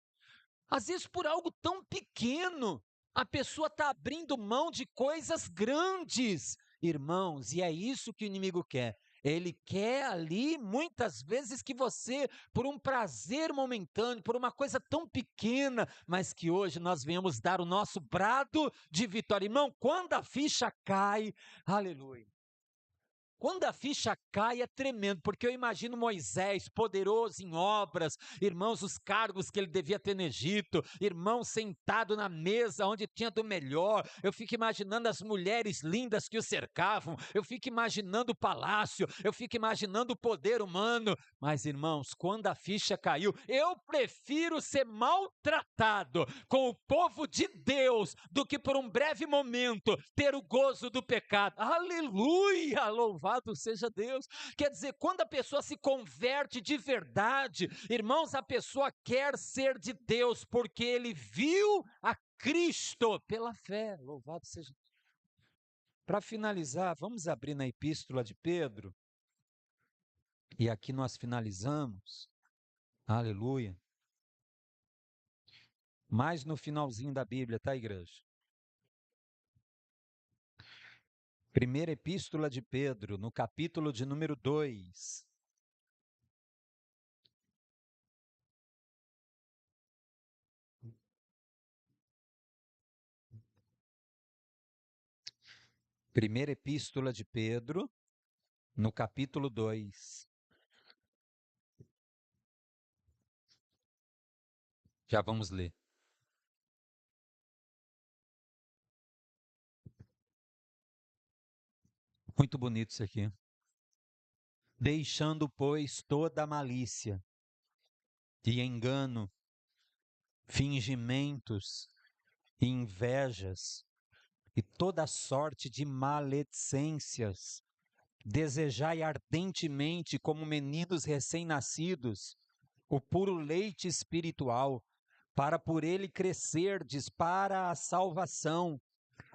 S1: Às vezes, por algo tão pequeno, a pessoa está abrindo mão de coisas grandes, irmãos, e é isso que o inimigo quer. Ele quer ali, muitas vezes, que você, por um prazer momentâneo, por uma coisa tão pequena, mas que hoje nós venhamos dar o nosso brado de vitória. Irmão, quando a ficha cai, aleluia. Quando a ficha cai é tremendo, porque eu imagino Moisés, poderoso em obras, irmãos, os cargos que ele devia ter no Egito, irmão sentado na mesa onde tinha do melhor, eu fico imaginando as mulheres lindas que o cercavam, eu fico imaginando o palácio, eu fico imaginando o poder humano, mas irmãos, quando a ficha caiu, eu prefiro ser maltratado com o povo de Deus, do que por um breve momento ter o gozo do pecado. Aleluia, louvado seja Deus. Quer dizer, quando a pessoa se converte de verdade, irmãos, a pessoa quer ser de Deus, porque ele viu a Cristo pela fé. Louvado seja Deus. Para finalizar, vamos abrir na epístola de Pedro, e aqui nós finalizamos. Aleluia. Mais no finalzinho da Bíblia, tá, igreja? Primeira epístola de Pedro, no capítulo de número 2. Primeira epístola de Pedro, no capítulo 2. Já vamos ler. Muito bonito isso aqui. Deixando, pois, toda a malícia e engano, fingimentos e invejas e toda sorte de maledicências, desejai ardentemente, como meninos recém-nascidos, o puro leite espiritual, para por ele crescerdes para a salvação,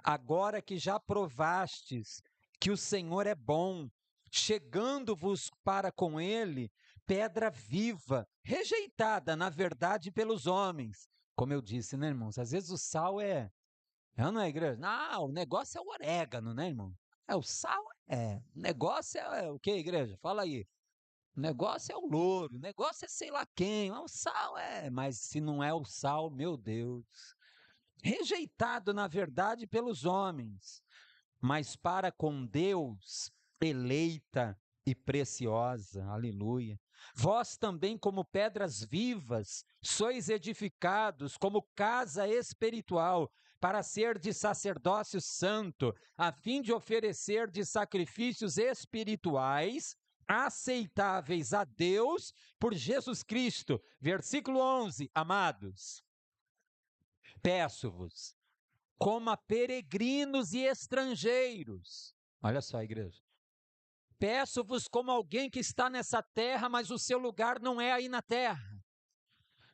S1: agora que já provastes que o Senhor é bom, chegando-vos para com ele, pedra viva, rejeitada, na verdade, pelos homens. Como eu disse, né, irmãos? Às vezes o sal não é, igreja? Não, o negócio é o orégano, né, irmão? O sal o negócio é o que, igreja? Fala aí. O negócio é o louro, o negócio é sei lá quem, o sal mas se não é o sal, meu Deus. Rejeitado, na verdade, pelos homens, mas para com Deus, eleita e preciosa. Aleluia. Vós também, como pedras vivas, sois edificados como casa espiritual, para ser de sacerdócio santo, a fim de oferecer de sacrifícios espirituais aceitáveis a Deus por Jesus Cristo. Versículo 11, amados, peço-vos, como a peregrinos e estrangeiros. Olha só, igreja. Peço-vos como alguém que está nessa terra, mas o seu lugar não é aí na terra.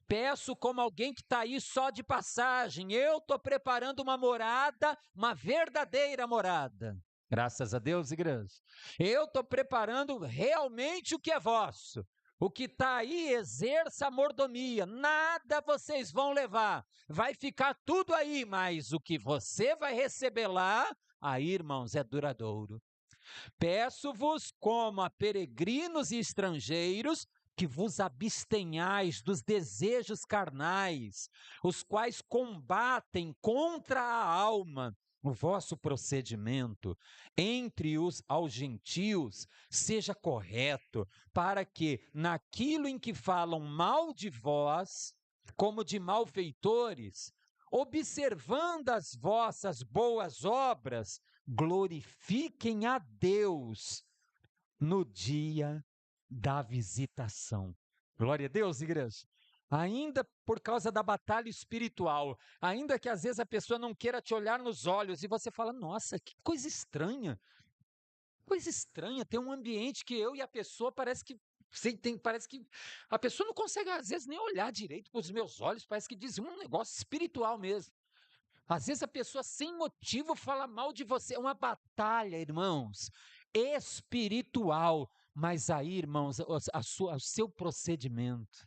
S1: Peço como alguém que está aí só de passagem. Eu estou preparando uma morada, uma verdadeira morada. Graças a Deus, igreja. Eu estou preparando realmente o que é vosso. O que está aí, exerça a mordomia. Nada vocês vão levar. Vai ficar tudo aí, mas o que você vai receber lá, aí, irmãos, é duradouro. Peço-vos, como a peregrinos e estrangeiros, que vos abstenhais dos desejos carnais, os quais combatem contra a alma. O vosso procedimento entre os aos gentios seja correto, para que, naquilo em que falam mal de vós, como de malfeitores, observando as vossas boas obras, glorifiquem a Deus no dia da visitação. Glória a Deus, igreja. Ainda por causa da batalha espiritual, ainda que às vezes a pessoa não queira te olhar nos olhos e você fala, nossa, que coisa estranha. Coisa estranha, tem um ambiente que eu e a pessoa parece que a pessoa não consegue às vezes nem olhar direito com os meus olhos, parece que diz um negócio espiritual mesmo. Às vezes a pessoa sem motivo fala mal de você. É uma batalha, irmãos, espiritual. Mas aí, irmãos, o seu procedimento,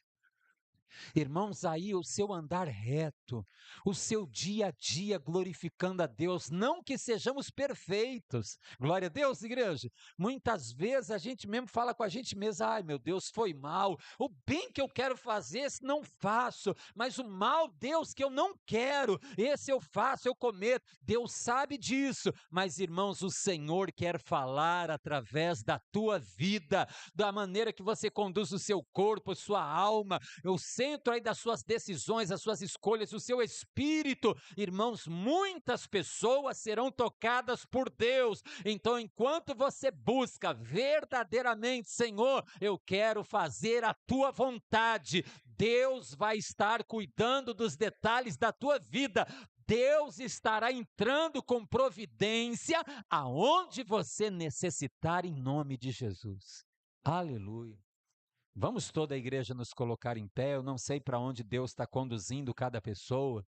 S1: irmãos, aí o seu andar reto, o seu dia a dia glorificando a Deus, não que sejamos perfeitos, glória a Deus, igreja. Muitas vezes a gente mesmo fala com a gente mesmo, ai meu Deus, foi mal, o bem que eu quero fazer, esse não faço, mas o mal, Deus, que eu não quero, esse eu faço, eu cometo. Deus sabe disso, mas irmãos, o Senhor quer falar através da tua vida, da maneira que você conduz o seu corpo, sua alma, o centro aí das suas decisões, das suas escolhas, o seu espírito. Irmãos, muitas pessoas serão tocadas por Deus. Então, enquanto você busca verdadeiramente, Senhor, eu quero fazer a tua vontade, Deus vai estar cuidando dos detalhes da tua vida. Deus estará entrando com providência aonde você necessitar, em nome de Jesus. Aleluia. Vamos toda a igreja nos colocar em pé. Eu não sei para onde Deus está conduzindo cada pessoa.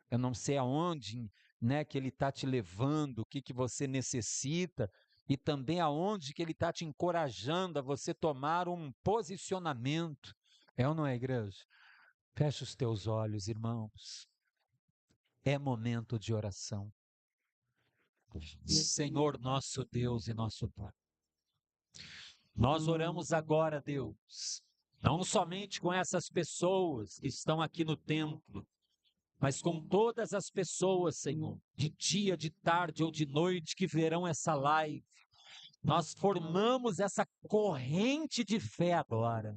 S1: Eu não sei aonde, né, que Ele está te levando, o que que você necessita e também aonde que Ele está te encorajando a você tomar um posicionamento. É ou não é, igreja? Feche os teus olhos, irmãos. É momento de oração. Senhor nosso Deus e nosso Pai, nós oramos agora, Deus, não somente com essas pessoas que estão aqui no templo, mas com todas as pessoas, Senhor, de dia, de tarde ou de noite que verão essa live. Nós formamos essa corrente de fé agora.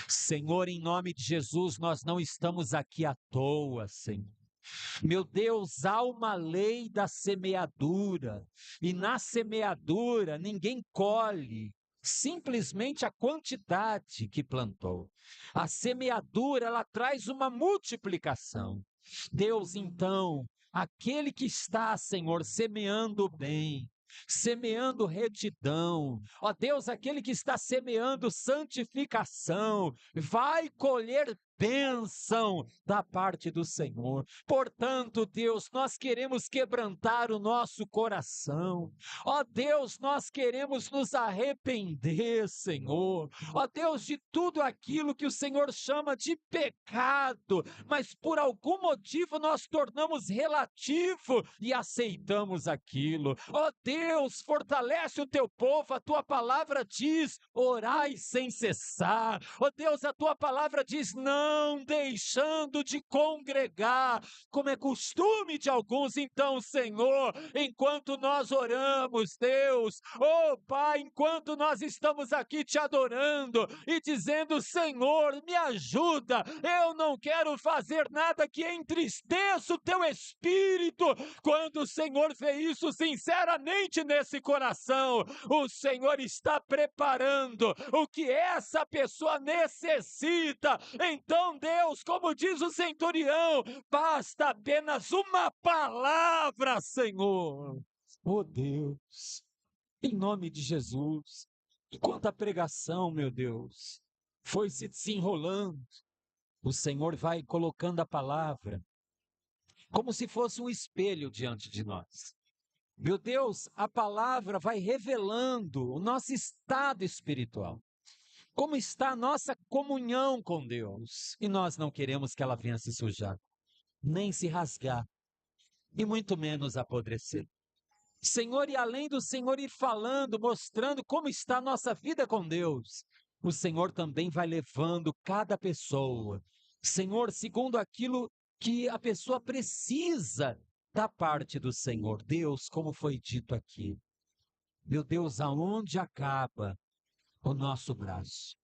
S1: Senhor, em nome de Jesus, nós não estamos aqui à toa, Senhor. Meu Deus, há uma lei da semeadura, e na semeadura ninguém colhe simplesmente a quantidade que plantou. A semeadura, ela traz uma multiplicação. Deus, então, aquele que está, Senhor, semeando o bem, semeando retidão, ó Deus, aquele que está semeando santificação, vai colher bênção da parte do Senhor. Portanto, Deus, nós queremos quebrantar o nosso coração. Ó Deus, nós queremos nos arrepender, Senhor. Ó Deus, de tudo aquilo que o Senhor chama de pecado, mas por algum motivo nós tornamos relativo e aceitamos aquilo. Ó Deus, fortalece o teu povo, a tua palavra diz: orai sem cessar. Ó Deus, a tua palavra diz: não deixando de congregar, como é costume de alguns. Então, Senhor, enquanto nós oramos, Deus, oh Pai, enquanto nós estamos aqui te adorando e dizendo: Senhor, me ajuda, eu não quero fazer nada que entristeça o teu espírito. Quando o Senhor vê isso sinceramente nesse coração, o Senhor está preparando o que essa pessoa necessita. Então, Deus, como diz o centurião, basta apenas uma palavra, Senhor. Oh Deus, em nome de Jesus, enquanto a pregação, meu Deus, foi se desenrolando, o Senhor vai colocando a palavra como se fosse um espelho diante de nós. Meu Deus, a palavra vai revelando o nosso estado espiritual. Como está a nossa comunhão com Deus. E nós não queremos que ela venha se sujar, nem se rasgar, e muito menos apodrecer. Senhor, e além do Senhor ir falando, mostrando como está a nossa vida com Deus, o Senhor também vai levando cada pessoa, Senhor, segundo aquilo que a pessoa precisa da parte do Senhor. Deus, como foi dito aqui, meu Deus, aonde acaba o nosso braço,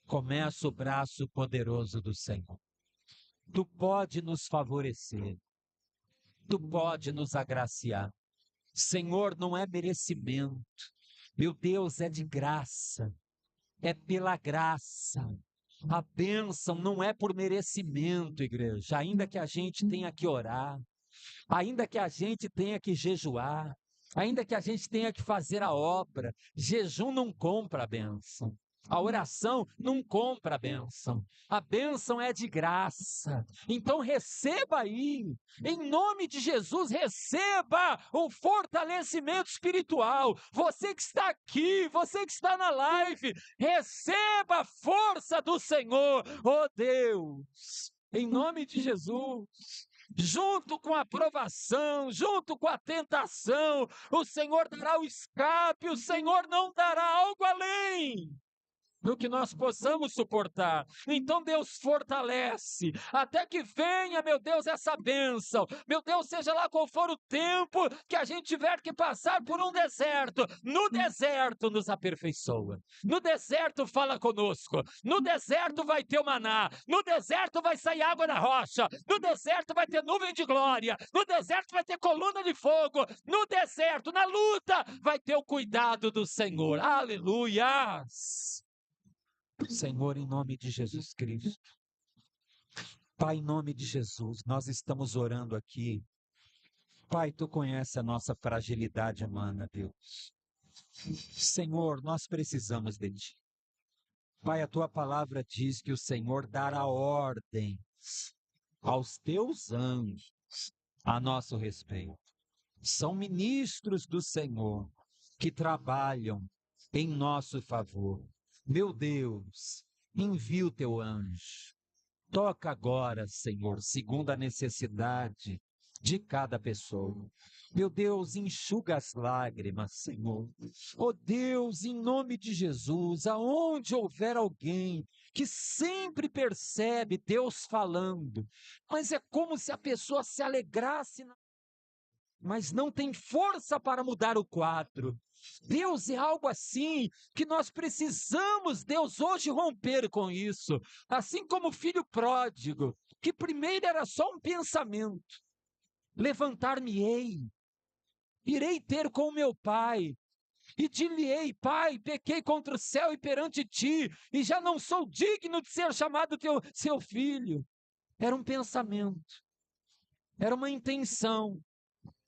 S1: começa o braço poderoso do Senhor. Tu pode nos favorecer, tu pode nos agraciar. Senhor, não é merecimento, meu Deus, é de graça, é pela graça. A bênção não é por merecimento, igreja, ainda que a gente tenha que orar, ainda que a gente tenha que jejuar, ainda que a gente tenha que fazer a obra, jejum não compra a bênção. A oração não compra a bênção. A bênção é de graça. Então receba aí, em nome de Jesus, receba o fortalecimento espiritual. Você que está aqui, você que está na live, receba a força do Senhor. Oh Deus, em nome de Jesus. Junto com a provação, junto com a tentação, o Senhor dará o escape, o Senhor não dará algo além do que nós possamos suportar. Então Deus fortalece, até que venha, meu Deus, essa bênção. Meu Deus, seja lá qual for o tempo que a gente tiver que passar por um deserto, no deserto nos aperfeiçoa. No deserto fala conosco. No deserto vai ter o maná. No deserto vai sair água da rocha. No deserto vai ter nuvem de glória. No deserto vai ter coluna de fogo. No deserto, na luta, vai ter o cuidado do Senhor. Aleluias! Senhor, em nome de Jesus Cristo, Pai, em nome de Jesus, nós estamos orando aqui. Pai, Tu conheces a nossa fragilidade humana, Deus. Senhor, nós precisamos de Ti. Pai, a Tua palavra diz que o Senhor dará ordens aos Teus anjos a nosso respeito. São ministros do Senhor que trabalham em nosso favor. Meu Deus, envia o teu anjo. Toca agora, Senhor, segundo a necessidade de cada pessoa. Meu Deus, enxuga as lágrimas, Senhor. Oh Deus, em nome de Jesus, aonde houver alguém que sempre percebe Deus falando, mas é como se a pessoa se alegrasse, mas não tem força para mudar o quadro. Deus, é algo assim que nós precisamos, Deus, hoje romper com isso. Assim como o filho pródigo, que primeiro era só um pensamento. Levantar-me-ei, irei ter com meu pai, e dir-lhe-ei: Pai, pequei contra o céu e perante ti, e já não sou digno de ser chamado seu filho. Era um pensamento, era uma intenção,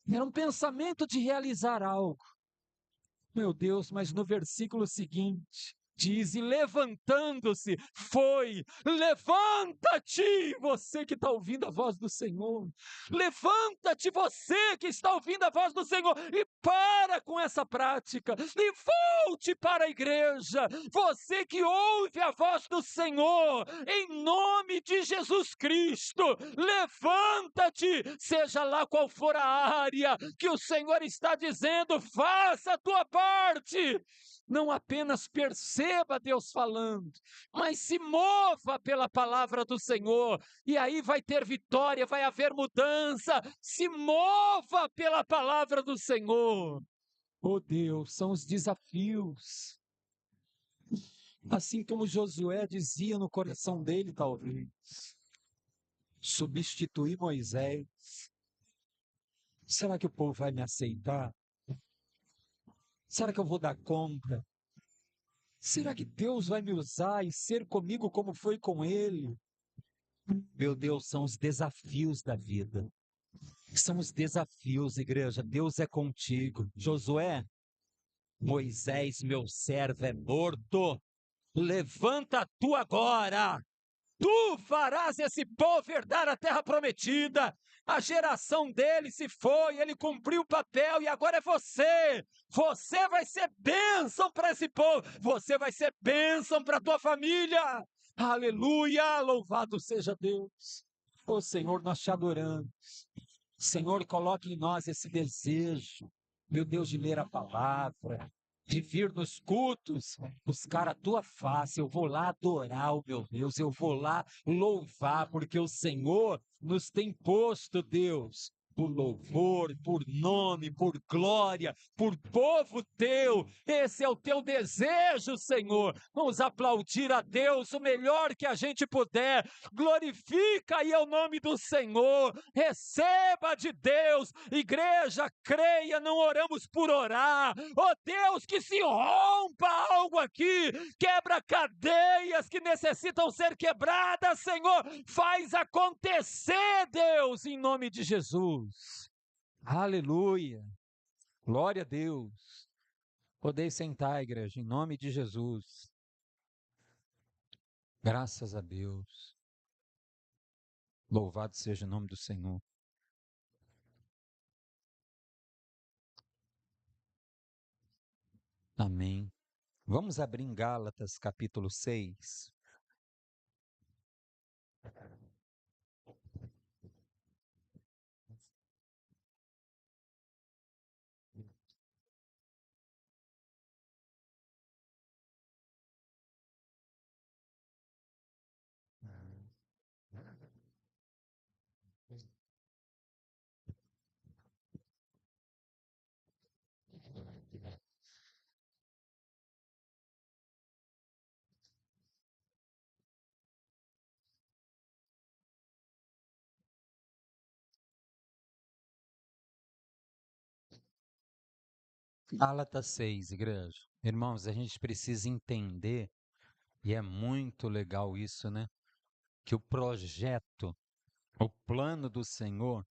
S1: era um pensamento de realizar algo. Meu Deus, mas no versículo seguinte, diz, e levantando-se, foi. Levanta-te, você que está ouvindo a voz do Senhor. Levanta-te, você que está ouvindo a voz do Senhor, e para com essa prática, e volte para a igreja. Você que ouve a voz do Senhor, em nome de Jesus Cristo, levanta-te, seja lá qual for a área que o Senhor está dizendo, faça a tua parte. Não apenas perceba Deus falando, mas se mova pela palavra do Senhor, e aí vai ter vitória, vai haver mudança. Se mova pela palavra do Senhor. Oh Deus, são os desafios. Assim como Josué dizia no coração dele, talvez, substituir Moisés. Será que o povo vai me aceitar? Será que eu vou dar conta? Será que Deus vai me usar e ser comigo como foi com ele? Meu Deus, são os desafios da vida. São os desafios, igreja. Deus é contigo. Josué, Moisés, meu servo, é morto. Levanta tu agora. Tu farás esse povo herdar a terra prometida. A geração dele se foi, ele cumpriu o papel e agora é você. Você vai ser bênção para esse povo. Você vai ser bênção para a tua família. Aleluia, louvado seja Deus. Ô Senhor, nós te adoramos. Senhor, coloque em nós esse desejo, meu Deus, de ler a palavra, de vir nos cultos, buscar a tua face. Eu vou lá adorar o meu Deus, eu vou lá louvar, porque o Senhor nos tem posto, Deus, por louvor, por nome, por glória, por povo teu. Esse é o teu desejo, Senhor. Vamos aplaudir a Deus o melhor que a gente puder. Glorifica aí o nome do Senhor. Receba de Deus. Igreja, creia, não oramos por orar. Oh Deus, que se rompa algo aqui. Quebra cadeias que necessitam ser quebradas, Senhor. Faz acontecer, Deus, em nome de Jesus. Aleluia. Glória a Deus. Podeis sentar, igreja, em nome de Jesus. Graças a Deus. Louvado seja o nome do Senhor. Amém. Vamos abrir em Gálatas, capítulo 6. Gálatas 6, igreja. Irmãos, a gente precisa entender, e é muito legal isso, né? Que o projeto, o plano do Senhor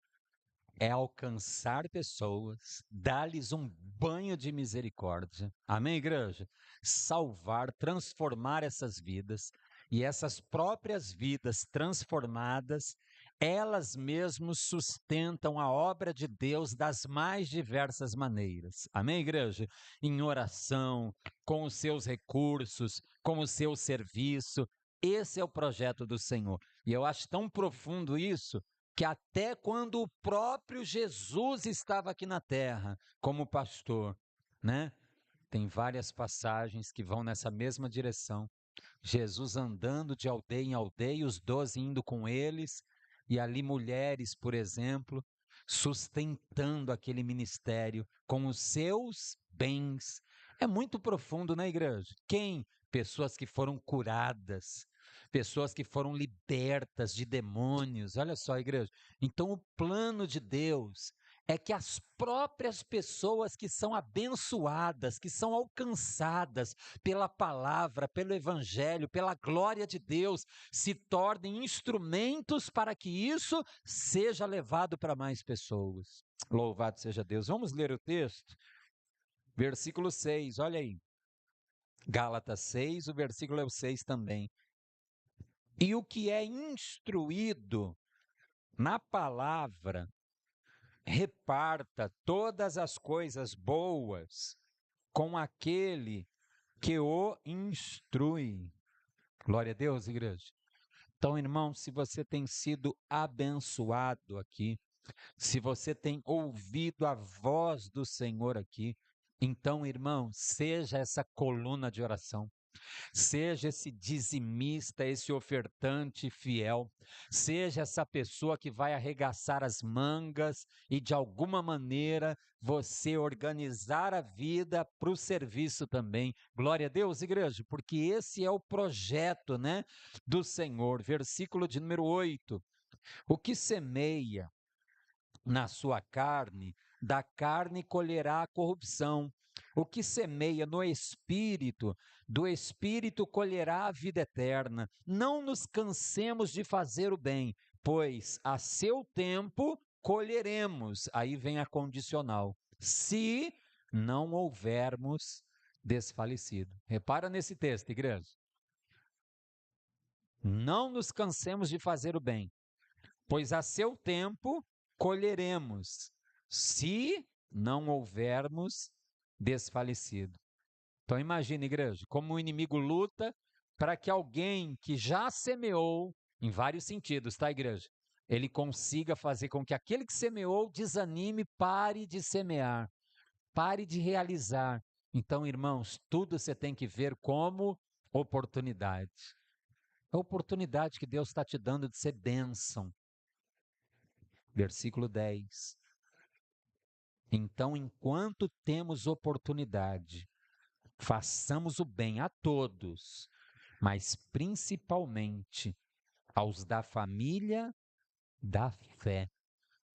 S1: é alcançar pessoas, dar-lhes um banho de misericórdia. Amém, igreja? Salvar, transformar essas vidas, e essas próprias vidas transformadas, elas mesmas sustentam a obra de Deus das mais diversas maneiras. Amém, igreja? Em oração, com os seus recursos, com o seu serviço. Esse é o projeto do Senhor. E eu acho tão profundo isso, que até quando o próprio Jesus estava aqui na terra, como pastor, né? Tem várias passagens que vão nessa mesma direção. Jesus andando de aldeia em aldeia, os 12 indo com eles, e ali mulheres, por exemplo, sustentando aquele ministério com os seus bens. É muito profundo, né, igreja? Quem? Pessoas que foram curadas, pessoas que foram libertas de demônios. Olha só, igreja. Então, o plano de Deus é que as próprias pessoas que são abençoadas, que são alcançadas pela palavra, pelo evangelho, pela glória de Deus, se tornem instrumentos para que isso seja levado para mais pessoas. Louvado seja Deus. Vamos ler o texto? Versículo 6, olha aí. Gálatas 6, o versículo é o 6 também. E o que é instruído na palavra, reparta todas as coisas boas com aquele que o instrui. Glória a Deus, igreja. Então, irmão, se você tem sido abençoado aqui, se você tem ouvido a voz do Senhor aqui, então, irmão, seja essa coluna de oração. Seja esse dizimista, esse ofertante fiel, seja essa pessoa que vai arregaçar as mangas e de alguma maneira você organizar a vida para o serviço também. Glória a Deus, igreja, porque esse é o projeto, né, do Senhor. Versículo de número 8. O que semeia na sua carne, da carne colherá a corrupção. O que semeia no espírito, do espírito colherá a vida eterna. Não nos cansemos de fazer o bem, pois a seu tempo colheremos. Aí vem a condicional. Se não houvermos desfalecido. Repara nesse texto, igreja. Não nos cansemos de fazer o bem, pois a seu tempo colheremos, se não houvermos desfalecido. Então imagine, igreja, como o inimigo luta para que alguém que já semeou, em vários sentidos, tá, igreja? Ele consiga fazer com que aquele que semeou desanime, pare de semear, pare de realizar. Então, irmãos, tudo você tem que ver como oportunidade. A oportunidade que Deus está te dando de ser bênção. Versículo 10. Então, enquanto temos oportunidade, façamos o bem a todos, mas principalmente aos da família da fé.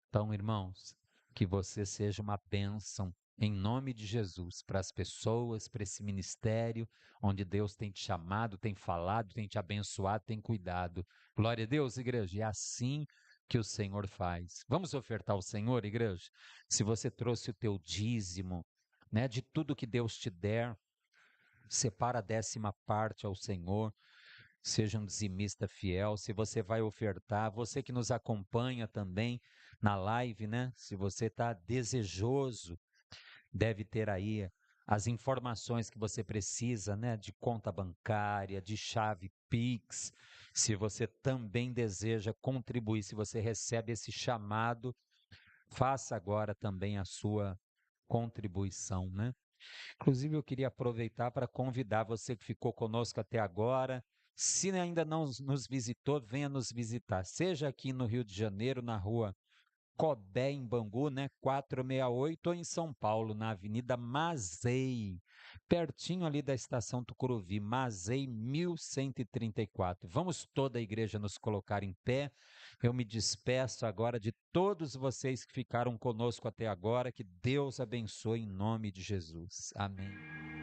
S1: Então, irmãos, que você seja uma bênção em nome de Jesus para as pessoas, para esse ministério onde Deus tem te chamado, tem falado, tem te abençoado, tem cuidado. Glória a Deus, igreja. E é assim que o Senhor faz. Vamos ofertar ao Senhor, igreja? Se você trouxe o teu dízimo, né, de tudo que Deus te der, separa a 10ª parte ao Senhor. Seja um dizimista fiel. Se você vai ofertar, você que nos acompanha também na live, né? Se você está desejoso, deve ter aí as informações que você precisa, né? De conta bancária, de chave Pix. Se você também deseja contribuir, se você recebe esse chamado, faça agora também a sua contribuição, né? Inclusive, eu queria aproveitar para convidar você que ficou conosco até agora. Se ainda não nos visitou, venha nos visitar. Seja aqui no Rio de Janeiro, na rua Cobé, em Bangu, né? 468, ou em São Paulo, na Avenida Mazei, pertinho ali da estação Tucuruvi, Mazei 1134. Vamos toda a igreja nos colocar em pé. Eu me despeço agora de todos vocês que ficaram conosco até agora. Que Deus abençoe em nome de Jesus. Amém.